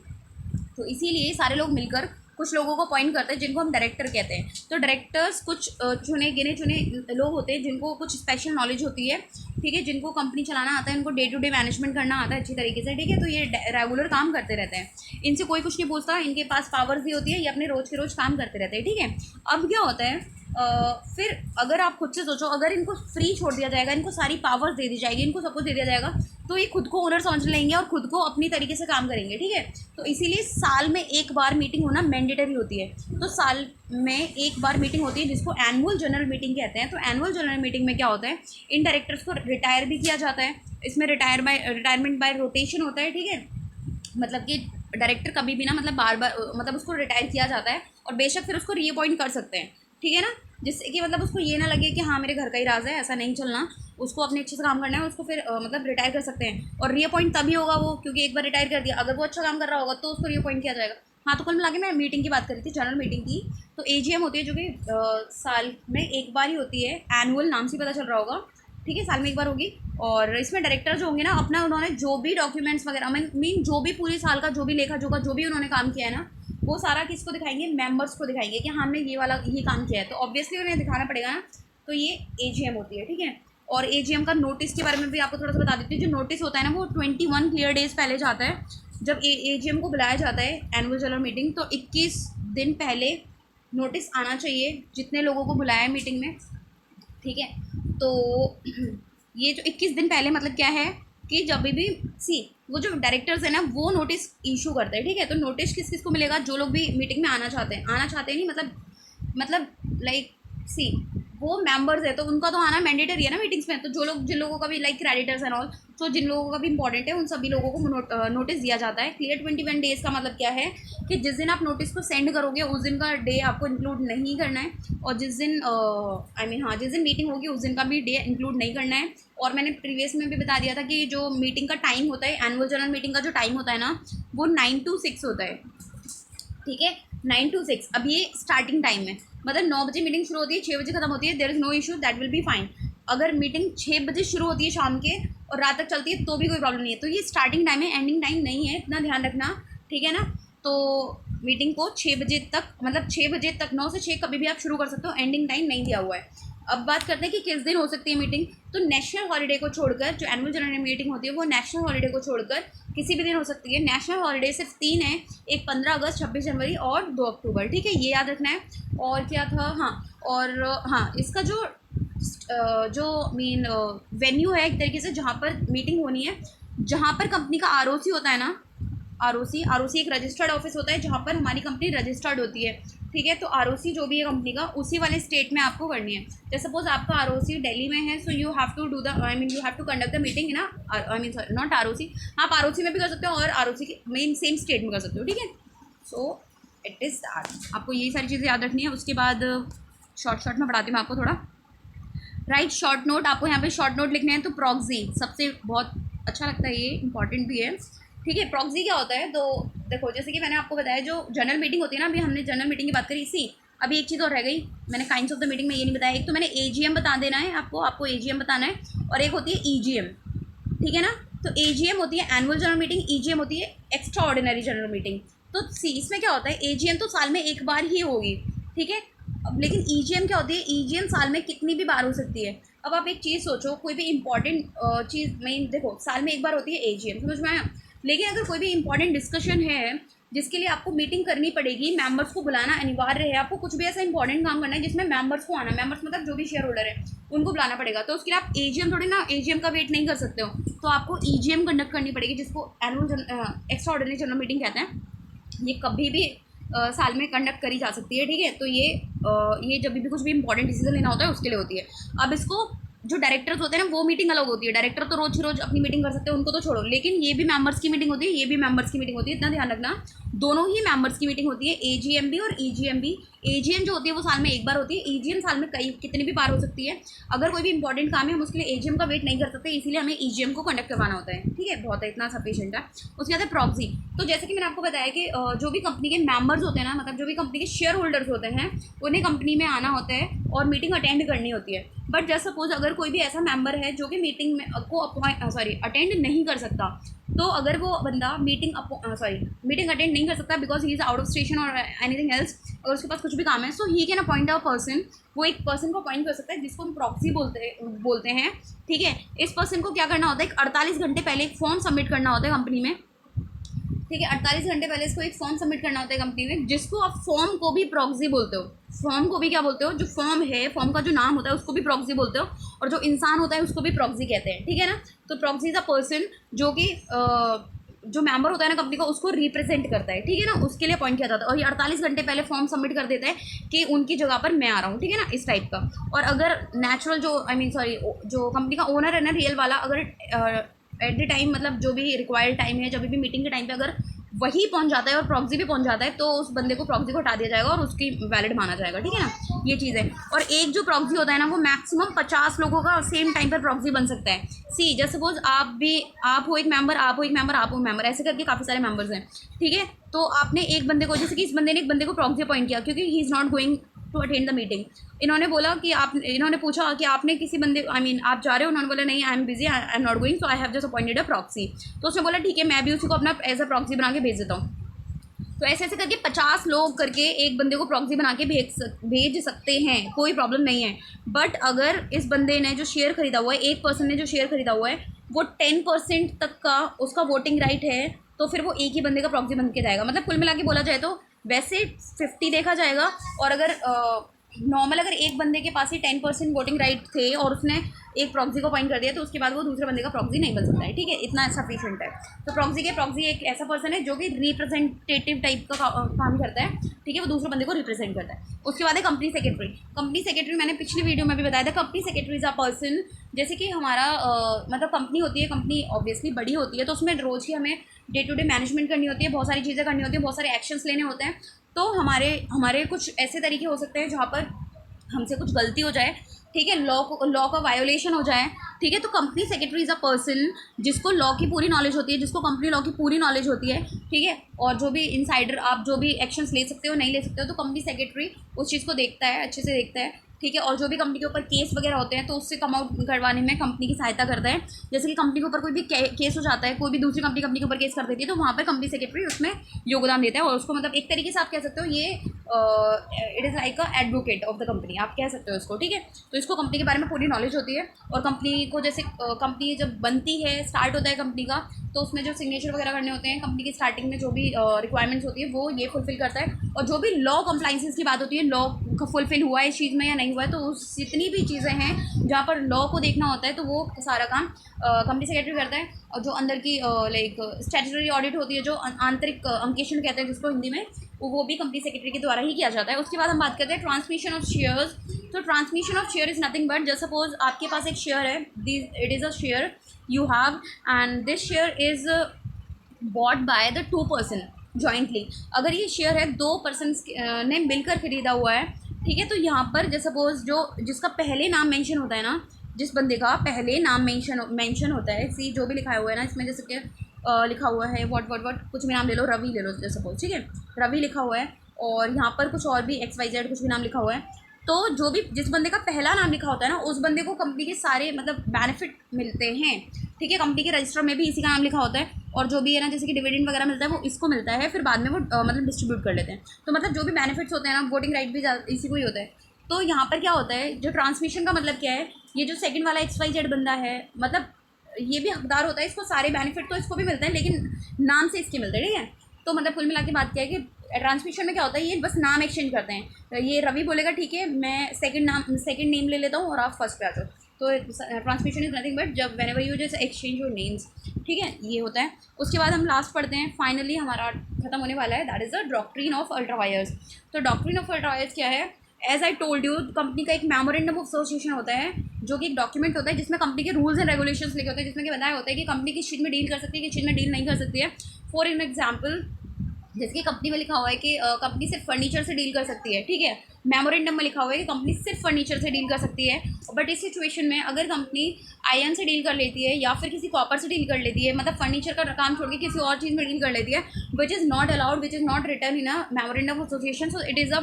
S1: तो इसीलिए सारे लोग मिलकर कुछ लोगों को अपॉइंट करते हैं जिनको हम डायरेक्टर कहते हैं। तो डायरेक्टर्स कुछ गिने चुने लोग होते हैं जिनको कुछ स्पेशल नॉलेज होती है। ठीक है, जिनको कंपनी चलाना आता है, इनको डे टू डे मैनेजमेंट करना आता है अच्छी तरीके से। ठीक है, तो ये रेगुलर काम करते रहते हैं, इनसे कोई कुछ नहीं पूछता, इनके पास पावर्स भी होती है, ये अपने रोज़ के रोज़ काम करते रहते हैं। ठीक है, अब क्या होता है, फिर अगर आप खुद से सोचो, अगर इनको फ्री छोड़ दिया जाएगा, इनको सारी पावर्स दे दी जाएगी, इनको सब कुछ दे दिया जाएगा, तो ये खुद को ओनर समझ लेंगे और खुद को अपनी तरीके से काम करेंगे। ठीक है, तो इसीलिए साल में एक बार मीटिंग होना मैंडेटरी होती है। तो साल में एक बार मीटिंग होती है जिसको एनुअल जनरल मीटिंग कहते हैं। तो एनुअल जनरल मीटिंग में क्या होता है, इन डायरेक्टर्स को रिटायर भी किया जाता है। इसमें रिटायरमेंट बाय रोटेशन होता है। ठीक है, मतलब कि डायरेक्टर कभी भी ना, मतलब बार बार, मतलब उसको रिटायर किया जाता है, और बेशक फिर उसको रीअपॉइंट कर सकते हैं। ठीक है ना, जिससे कि मतलब उसको ये ना लगे कि हाँ मेरे घर का ही राज है, ऐसा नहीं चलना, उसको अपने अच्छे से काम करना है, उसको फिर मतलब रिटायर कर सकते हैं। और रीअपॉइंट तभी होगा वो, क्योंकि एक बार रिटायर कर दिया, अगर वो अच्छा काम कर रहा होगा तो उसको रीअपॉइंट किया जाएगा। हाँ, तो कुल मिला के मैं मीटिंग की बात कर रही थी, जनरल मीटिंग की। तो AGM होती है जो कि साल में एक बार ही होती है, एनुअल नाम से पता चल रहा होगा। ठीक है, साल में एक बार होगी, और इसमें डायरेक्टर जो होंगे ना, अपना उन्होंने जो भी डॉक्यूमेंट्स वगैरह, मीन जो भी पूरे साल का जो भी लेखा जोखा जो भी उन्होंने काम किया है ना, वो सारा किसको दिखाएंगे, मेंबर्स को दिखाएंगे कि हमने ये वाला ये काम किया है, तो ऑब्वियसली उन्हें दिखाना पड़ेगा ना। तो ये AGM होती है। ठीक है, और AGM का नोटिस के बारे में भी आपको थोड़ा सा बता देती हूँ। जो नोटिस होता है ना, वो 21 क्लियर डेज पहले जाता है। जब AGM को बुलाया जाता है, एनुअल जनरल मीटिंग, तो 21 दिन पहले नोटिस आना चाहिए जितने लोगों को बुलाया है मीटिंग में। ठीक है, तो ये जो 21 दिन पहले मतलब क्या है कि जब भी वो जो डायरेक्टर्स है ना, वो नोटिस इशू करते हैं। ठीक है, तो नोटिस किस किस को मिलेगा, जो लोग भी मीटिंग में आना चाहते हैं नहीं, मतलब लाइक वो मेंबर्स है तो उनका तो आना मैंडेटरी है ना मीटिंग्स में। तो जिन लोगों का भी लाइक क्रेडिटर्स एंड ऑल, तो जिन लोगों का भी इंपॉर्टेंट है, उन सभी लोगों को नोटिस दिया जाता है। क्लियर 21 डेज़ का मतलब क्या है कि जिस दिन आप नोटिस को सेंड करोगे उस दिन का डे आपको इंक्लूड नहीं करना है, और जिस दिन जिस दिन मीटिंग होगी उस दिन का भी डे इंक्लूड नहीं करना है। और मैंने प्रीवियस में भी बता दिया था कि जो मीटिंग का टाइम होता है, एनुअल जनरल मीटिंग का जो टाइम होता है ना, वो 9 to 6 होता है। ठीक है, 9 to 6। अब ये स्टार्टिंग टाइम है, मतलब 9 बजे मीटिंग शुरू होती है, 6 बजे खत्म होती है, there is no issue, that will be fine. अगर मीटिंग 6 बजे शुरू होती है शाम के और रात तक चलती है तो भी कोई प्रॉब्लम नहीं है। तो ये स्टार्टिंग टाइम है, एंडिंग टाइम नहीं है, इतना ध्यान रखना। ठीक है ना, तो मीटिंग को 6 बजे तक, मतलब 6 बजे तक, 9 से 6 कभी भी आप शुरू कर सकते हो, एंडिंग टाइम नहीं दिया हुआ है। अब बात करते हैं कि किस दिन हो सकती है मीटिंग। तो नेशनल हॉलीडे को छोड़कर, जो एनुअल जनरल मीटिंग होती है वो नेशनल हॉलीडे को छोड़कर किसी भी दिन हो सकती है। नेशनल हॉलीडे सिर्फ 3 है, एक 15 अगस्त, 26 जनवरी और 2 अक्टूबर। ठीक है, ये याद रखना है। और क्या था, हाँ, और हाँ, इसका जो मेन वेन्यू है एक तरीके से जहाँ पर मीटिंग होनी है, जहाँ पर कंपनी का आरओसी होता है ना, आरओसी एक रजिस्टर्ड ऑफिस होता है जहाँ पर हमारी कंपनी रजिस्टर्ड होती है। ठीक है, तो आरओसी जो भी है कंपनी का, उसी वाले स्टेट में आपको करनी है। जैसे सपोज आपका आरओसी दिल्ली में है, so you have to do the you have to conduct the meeting ना, नॉट आरओसी, आप आरओसी में भी कर सकते हो और आरओसी के मेन सेम स्टेट में कर सकते हो। ठीक है, सो इट इज़ दैट, आपको यही सारी चीज़ें याद रखनी है। उसके बाद शॉर्ट में पढ़ाती हूँ आपको थोड़ा। राइट शॉर्ट नोट, आपको यहाँ पे शॉर्ट नोट लिखने हैं। तो प्रॉक्सी सबसे बहुत अच्छा लगता है, ये इंपॉर्टेंट भी है। ठीक है, प्रॉक्सी क्या होता है, तो देखो जैसे कि मैंने आपको बताया, जो जनरल मीटिंग होती है ना, अभी हमने जनरल मीटिंग की बात करी। इसी अभी एक चीज़ और रह गई, मैंने काइंड्स ऑफ द मीटिंग में ये नहीं बताया। एक तो मैंने एजीएम बता देना है आपको एजीएम बताना है, और एक होती है ईजीएम। ठीक है ना, तो एजीएम होती है एनुअल जनरल मीटिंग, ईजीएम होती है एक्स्ट्रा ऑर्डिनरी जनरल मीटिंग। तो सी इसमें क्या होता है, एजीएम तो साल में एक बार ही होगी। ठीक है, अब लेकिन ईजीएम क्या होती है, ईजीएम साल में कितनी भी बार हो सकती है। अब आप एक चीज़ सोचो, कोई भी इंपॉर्टेंट चीज़ में, देखो साल में एक बार होती है एजीएम, समझ में आया। लेकिन अगर कोई भी इंपॉर्टेंट डिस्कशन है जिसके लिए आपको मीटिंग करनी पड़ेगी, मेंबर्स को बुलाना अनिवार्य है, आपको कुछ भी ऐसा इंपॉर्टेंट काम करना है जिसमें मेंबर्स को आना, मेंबर्स मतलब जो भी शेयर होल्डर है उनको बुलाना पड़ेगा, तो उसके लिए आप एजीएम थोड़ी ना, एजीएम का वेट नहीं कर सकते हो, तो आपको ईजीएम कंडक्ट करनी पड़ेगी, जिसको annual extra ordinary general meeting कहते हैं। ये कभी भी साल में कंडक्ट करी जा सकती है। ठीक है, तो ये जब भी कुछ भी इंपॉर्टेंट डिसीजन लेना होता है उसके लिए होती है। अब इसको जो डायरेक्टर्स होते हैं ना, वो मीटिंग अलग होती है। डायरेक्टर तो रोज अपनी मीटिंग कर सकते हैं, उनको तो छोड़ो, लेकिन ये भी मेंबर्स की मीटिंग होती है, ये भी मेंबर्स की मीटिंग होती है, इतना ध्यान रखना। दोनों ही मेंबर्स की मीटिंग होती है, एजीएम भी और ईजीएम भी। एजीएम जो होती है वो साल में एक बार होती है, ईजीएम साल में कितनी भी बार हो सकती है। अगर कोई भी इंपॉर्टेंट काम है, हम उसके लिए एजीएम का वेट नहीं कर सकते, इसीलिए हमें ईजीएम को कंडक्ट करवाना होता है। ठीक है, बहुत है, इतना सफिशिएंट है। उसके बाद है प्रॉक्सी। तो जैसे कि मैंने आपको बताया कि जो भी कंपनी के मेंबर्स होते हैं ना, मतलब जो भी कंपनी के शेयर होल्डर्स होते हैं, उन्हें कंपनी में आना होता है और मीटिंग अटेंड करनी होती है। बट जैसे सपोज अगर कोई भी ऐसा मेंबर है जो कि मीटिंग में को अटेंड नहीं कर सकता, तो अगर वो बंदा मीटिंग अटेंड नहीं कर सकता because he is out of station और एनीथिंग एल्स, अगर उसके पास कुछ भी काम है, so he can appoint a person, वो एक पर्सन को अपॉइंट कर सकता है जिसको हम प्रॉक्सी बोलते हैं। ठीक है, इस पर्सन को क्या करना होता है, 48 घंटे पहले एक फॉर्म सबमिट करना होता है कंपनी में। ठीक है, 48 घंटे पहले इसको एक फॉर्म सबमिट करना होता है कंपनी में, जिसको आप फॉर्म को भी प्रॉक्सी बोलते हो। फॉर्म को भी क्या बोलते हो, जो फॉर्म है, फॉर्म का जो नाम होता है उसको भी प्रॉक्सी बोलते हो, और जो इंसान होता है उसको भी प्रॉक्सी कहते हैं। ठीक है ना, तो प्रॉक्सी इज अ पर्सन जो कि जो मेंबर होता है ना कंपनी का, उसको रिप्रेजेंट करता है। ठीक है ना, उसके लिए अपॉइंट किया जाता है, और ये 48 घंटे पहले फॉर्म सबमिट कर देता है कि उनकी जगह पर मैं आ रहा हूँ। ठीक है ना, इस टाइप का। और अगर नेचुरल जो कंपनी का ओनर है ना, रियल वाला, अगर एट द टाइम, मतलब जो भी रिक्वायर्ड टाइम है, जब भी मीटिंग के टाइम पे अगर वही पहुंच जाता है और प्रॉक्सी भी पहुंच जाता है, तो उस बंदे को प्रॉक्सी को हटा दिया जाएगा और उसकी वैलिड माना जाएगा। ठीक है ना, ये चीज़ है। और एक जो प्रॉक्सी होता है ना, वो मैक्सिमम 50 लोगों का सेम टाइम पर प्रॉक्सी बन सकता है। सी जस्ट सपोज आप हो एक मेंबर, ऐसे करके काफ़ी सारे मेंबर्स हैं। ठीक है, तो आपने एक बंदे को, जैसे कि इस बंदे ने एक बंदे को प्रॉक्सी अपॉइंट किया क्योंकि he is not going to attend the meeting. इन्होंने पूछा कि आपने किसी बंदे, आप जा रहे हो, उन्होंने बोला नहीं, I am busy, I am not going, so I have just appointed a proxy. तो उसने बोला ठीक है, मैं भी उसी को अपना एज अ प्रॉक्सी बना के भेज देता हूँ। तो ऐसे ऐसे करके 50 लोग करके एक बंदे को प्रॉक्सी बना के भेज सकते हैं, कोई प्रॉब्लम नहीं है। बट अगर इस बंदे ने जो शेयर खरीदा हुआ है, एक पर्सन ने जो शेयर खरीदा हुआ है, वो 10% तक का उसका वोटिंग राइट है, तो फिर वो एक ही बंदे का प्रॉक्सी बन के जाएगा। मतलब कुल मिला के बोला जाए तो वैसे 50 देखा जाएगा, और अगर नॉर्मल अगर एक बंदे के पास ही 10% वोटिंग राइट थे और उसने एक प्रॉक्सी को अपॉइंट कर दिया, तो उसके बाद वो दूसरे बंदे का प्रॉक्सी नहीं बन सकता है। ठीक है, इतना सफिशिएंट है। तो प्रॉक्सी एक ऐसा पर्सन है जो कि रिप्रेजेंटेटिव टाइप का काम करता है। ठीक है, वो दूसरे बंदे को रिप्रेजेंट करता है। उसके बाद है कंपनी सेक्रेटरी। मैंने पिछली वीडियो में भी बताया था, company secretary is a person, जैसे कि हमारा मतलब कंपनी होती है, कंपनी ऑब्वियसली बड़ी होती है, तो उसमें रोज़ ही हमें डे टू डे मैनेजमेंट करनी होती है, बहुत सारी चीज़ें करनी होती है, बहुत सारे एक्शंस लेने होते हैं। तो हमारे कुछ ऐसे तरीके हो सकते हैं जहाँ पर हमसे कुछ गलती हो जाए। ठीक है, लॉ का वायोलेशन हो जाए। ठीक है, तो company secretary is a person जिसको लॉ की पूरी नॉलेज होती है, जिसको कंपनी लॉ की पूरी नॉलेज होती है। ठीक है, और जो भी इनसाइडर आप जो भी एक्शंस ले सकते हो, नहीं ले सकते हो, तो कंपनी सेक्रेटरी उस चीज़ को देखता है, अच्छे से देखता है ठीक है। और जो भी कंपनी के ऊपर केस वगैरह होते हैं तो उससे कम आउट करवाने में कंपनी की सहायता करता है। जैसे कि कंपनी के ऊपर कोई भी केस हो जाता है, कोई भी दूसरी कंपनी के ऊपर केस कर देती है, तो वहाँ पर कंपनी सेक्रेटरी उसमें योगदान देता है और उसको मतलब एक तरीके से आप कह सकते हो ये it is like a advocate of the company, आप कह सकते हो इसको, ठीक है। तो इसको कंपनी के बारे में पूरी नॉलेज होती है और कंपनी को जैसे कंपनी जब बनती है, स्टार्ट होता है कंपनी का, तो उसमें जो सिग्नेचर वगैरह करने होते हैं, कंपनी की स्टार्टिंग में जो भी रिक्वायरमेंट्स होती है वो ये फुलफिल करता है। और जो भी लॉ कंप्लाइंसेस की बात होती है, लॉ फुलफिल हुआ है इस चीज़ में या नहीं हुआ है, तो उस जितनी भी चीज़ें हैं जहाँ पर लॉ को देखना होता है तो वो सारा काम कंपनी सेक्रेटरी करता है। और जो अंदर की लाइक स्टैट्यूटरी ऑडिट होती है, जो आंतरिक अंकेक्षण कहते हैं जिसको हिंदी में, वो भी कंपनी सेक्रेटरी के द्वारा ही किया जाता है। उसके बाद हम बात करते हैं ट्रांसमिशन ऑफ शेयर्स। तो transmission of share is nothing but just suppose आपके पास एक शेयर है, it is a share you have and this share is bought by the 2 person jointly. अगर ये शेयर है 2 पर्सन ने मिलकर खरीदा हुआ है, ठीक है, तो यहाँ पर जैसे सपोज जो जिसका पहले नाम मेंशन होता है ना, जिस बंदे का पहले नाम मेंशन होता है, सी जो भी लिखा हुआ है ना इसमें, जैसे कि लिखा हुआ है वॉट कुछ भी नाम ले लो, रवि ले लो जैसे सपोज, ठीक है, रवि लिखा हुआ है और यहाँ पर कुछ और भी XYZ कुछ भी नाम लिखा हुआ है, तो जो भी जिस बंदे का पहला नाम लिखा होता है ना, उस बंदे को कंपनी के सारे मतलब बेनिफिट मिलते हैं, ठीक है। कंपनी के रजिस्टर में भी इसी का नाम लिखा होता है और जो भी है ना, जैसे कि डिविडेंड वगैरह मिलता है वो इसको मिलता है, फिर बाद में वो मतलब डिस्ट्रीब्यूट कर लेते हैं। तो मतलब जो भी बेनिफिट्स होते हैं ना, वोटिंग राइट भी इसी को ही होता है। तो यहाँ पर क्या होता है, जो ट्रांसमिशन का मतलब क्या है, ये जो सेकंड वाला XYZ बंदा है, मतलब ये भी हकदार होता है, इसको सारे बेनिफिट तो इसको भी मिलते हैं लेकिन नाम से इसके मिलते हैं, ठीक है। तो मतलब कुल मिला के बात क्या है कि ट्रांसमिशन में क्या होता है, ये बस नाम एक्सचेंज करते हैं। ये रवि बोलेगा ठीक है मैं सेकंड नेम ले लेता हूँ और आप फर्स्ट पे आ जाओ, तो ट्रांसमिशन इज नथिंग बट जब whenever you just exchange your names, ठीक है, ये होता है। उसके बाद हम लास्ट पढ़ते हैं, फाइनली हमारा खत्म होने वाला है, that is the doctrine of ultra vires. तो डॉक्ट्रिन ऑफ अल्ट्रा वायर्स क्या है, as I told you, company का एक मेमोरेंडम ऑफ एसोसिएशन होता है जो कि एक डॉक्यूमेंट होता है जिसमें कंपनी के रूल्स एंड रेगुलेशंस लिखे होते हैं, जिसमें कि बताया होता है कि कंपनी किस चीज़ में डील कर सकती है, किस चीज़ में डील नहीं कर सकती है। फॉर इन एग्जाम्पल, जैसे कि कंपनी में लिखा हुआ है कि कंपनी सिर्फ फर्नीचर से डील कर सकती है, ठीक है। मेमोरेंडम में लिखा हुआ है कि कंपनी सिर्फ फर्नीचर से डील कर सकती है, बट इस सिचुएशन में अगर कंपनी आयरन से डील कर लेती है या फिर किसी कॉपर से डील कर लेती है, मतलब फर्नीचर का काम छोड़ के किसी और चीज़ में डील कर लेती है, which is not allowed, which is not return in a memorandum of association, so it is a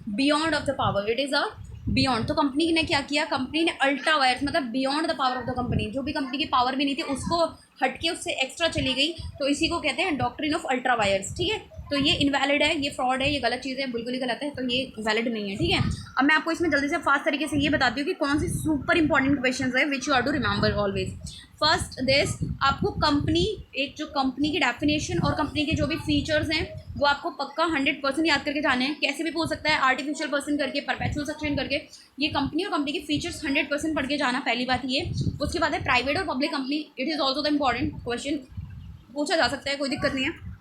S1: beyond of the power, it is a beyond. तो कंपनी ने क्या किया, कंपनी ने अल्ट्रा वायर्स मतलब beyond the power of the company, जो भी कंपनी की पावर भी नहीं थी उसको हटके उससे एक्स्ट्रा चली गई, तो इसी को कहते हैं डॉक्ट्रिन ऑफ अल्ट्रा वायर्स, ठीक है। तो ये इनवैलिड है, ये फ्रॉड है, ये गलत चीज़ है, बिल्कुल ही गलत है, तो ये वैलिड नहीं है, ठीक है। अब मैं आपको इसमें जल्दी से फास्ट तरीके से ये बताती हूँ कि कौन सी सुपर इंपॉर्टेंट क्वेश्चन है which you are to remember always. First this, आपको कंपनी, एक जो कंपनी की डेफिनेशन और कंपनी के जो भी फीचर्स हैं वो आपको पक्का 100% याद करके जाने हैं। कैसे भी पूछ सकता है, आर्टिफिशियल पर्सन करके, परपेचुअल सक्सेशन करके, ये कंपनी और कंपनी के फीचर्स 100% पढ़ के जाना, पहली बात ये। उसके बाद है प्राइवेट और public company, it is also the important question, पूछा जा सकता है, कोई दिक्कत नहीं है,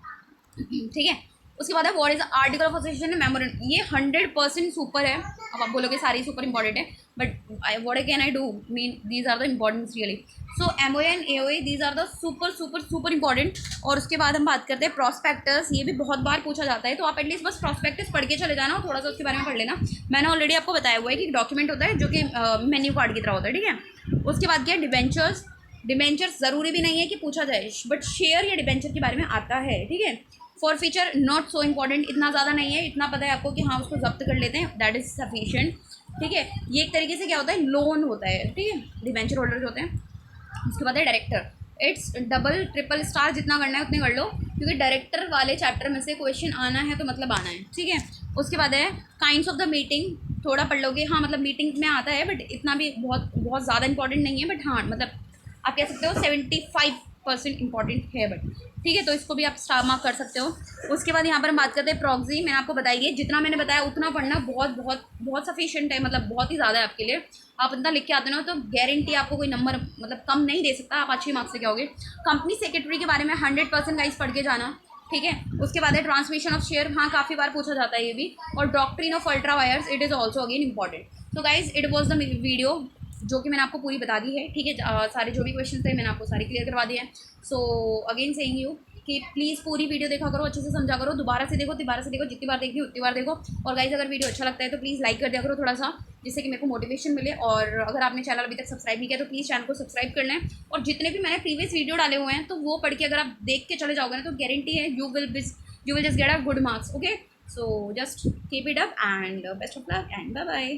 S1: ठीक है। उसके बाद है what is article of association memorandum, ये 100% सुपर है। अब आप बोलोगे सारी सुपर इंपॉर्टेंट है, but what can I do, mean these are the important really. So MOA AOA these are the super super super important. और उसके बाद हम बात करते हैं प्रॉस्पेक्टस, ये भी बहुत बार पूछा जाता है, तो आप एटलीस्ट बस प्रॉस्पेक्टस पढ़ के चले जाना और थोड़ा सा उसके बारे में पढ़ लेना। मैंने ऑलरेडी आपको बताया हुआ है कि डॉक्यूमेंट होता है जो कि मेन्यू कार्ड की तरह होता है, ठीक है। उसके बाद क्या है, डिबेंचर्स। डिबेंचर्स ज़रूरी भी नहीं है कि पूछा जाए, बट शेयर या डिबेंचर के बारे में आता है, ठीक है। For feature not so important, इतना ज़्यादा नहीं है, इतना पता है आपको कि हाँ उसको जब्त कर लेते हैं, दैट इज़ सफिशिएंट, ठीक है। ये एक तरीके से क्या होता है, लोन होता है, ठीक है, डिबेंचर होल्डर जो होते हैं। उसके बाद है director, it's double triple star, जितना करना है उतने कर लो, क्योंकि डायरेक्टर वाले चैप्टर में से क्वेश्चन आना है तो मतलब आना है, ठीक है। उसके बाद है काइंड्स ऑफ द मीटिंग, थोड़ा पढ़ लोगे, हाँ मतलब मीटिंग में आता है, बट इतना भी बहुत बहुत ज़्यादा इंपॉर्टेंट नहीं है, बट हाँ मतलब आप कह सकते हो 75% इंपॉर्टेंट है, बट ठीक है, तो इसको भी आप स्टार मार्क कर सकते हो। उसके बाद यहाँ पर हम बात करते हैं प्रॉक्सी, मैंने आपको बताई है, जितना मैंने बताया उतना पढ़ना बहुत बहुत बहुत सफिशिएंट है, मतलब बहुत ही ज़्यादा है आपके लिए। आप इतना लिख के आते ना तो गारंटी आपको कोई नंबर मतलब कम नहीं दे सकता, आप अच्छे मार्क्स से क्या होगे। कंपनी सेक्रेटरी के बारे में 100% गाइस पढ़ के जाना, ठीक है। उसके बाद है ट्रांसमिशन ऑफ शेयर, हाँ काफ़ी बार पूछा जाता है ये भी, और doctrine of ultra vires, it is also again important. तो guys it was the video जो कि मैंने आपको पूरी बता दी है, ठीक है। सारे जो भी क्वेश्चन थे मैंने आपको सारे क्लियर करवा दिए हैं। सो अगेन सेइंग यू कि प्लीज़ पूरी वीडियो देखा करो, अच्छे से समझा करो, दोबारा से देखो, जितनी बार देखी उतनी बार देखो। और गाइज अगर वीडियो अच्छा लगता है तो प्लीज़ लाइक कर दिया करो थोड़ा सा, जिससे कि मेरे को मोटिवेशन मिले। और अगर आपने चैनल अभी तक सब्सक्राइब नहीं किया तो प्लीज़ चैनल को सब्सक्राइब कर लें। और जितने भी मैंने प्रीवियस वीडियो डाले हुए हैं तो वो पढ़ के अगर आप देख के चले जाओगे ना तो गारंटी है you will just get a good marks, okay. So just keep it up and best of luck and bye bye.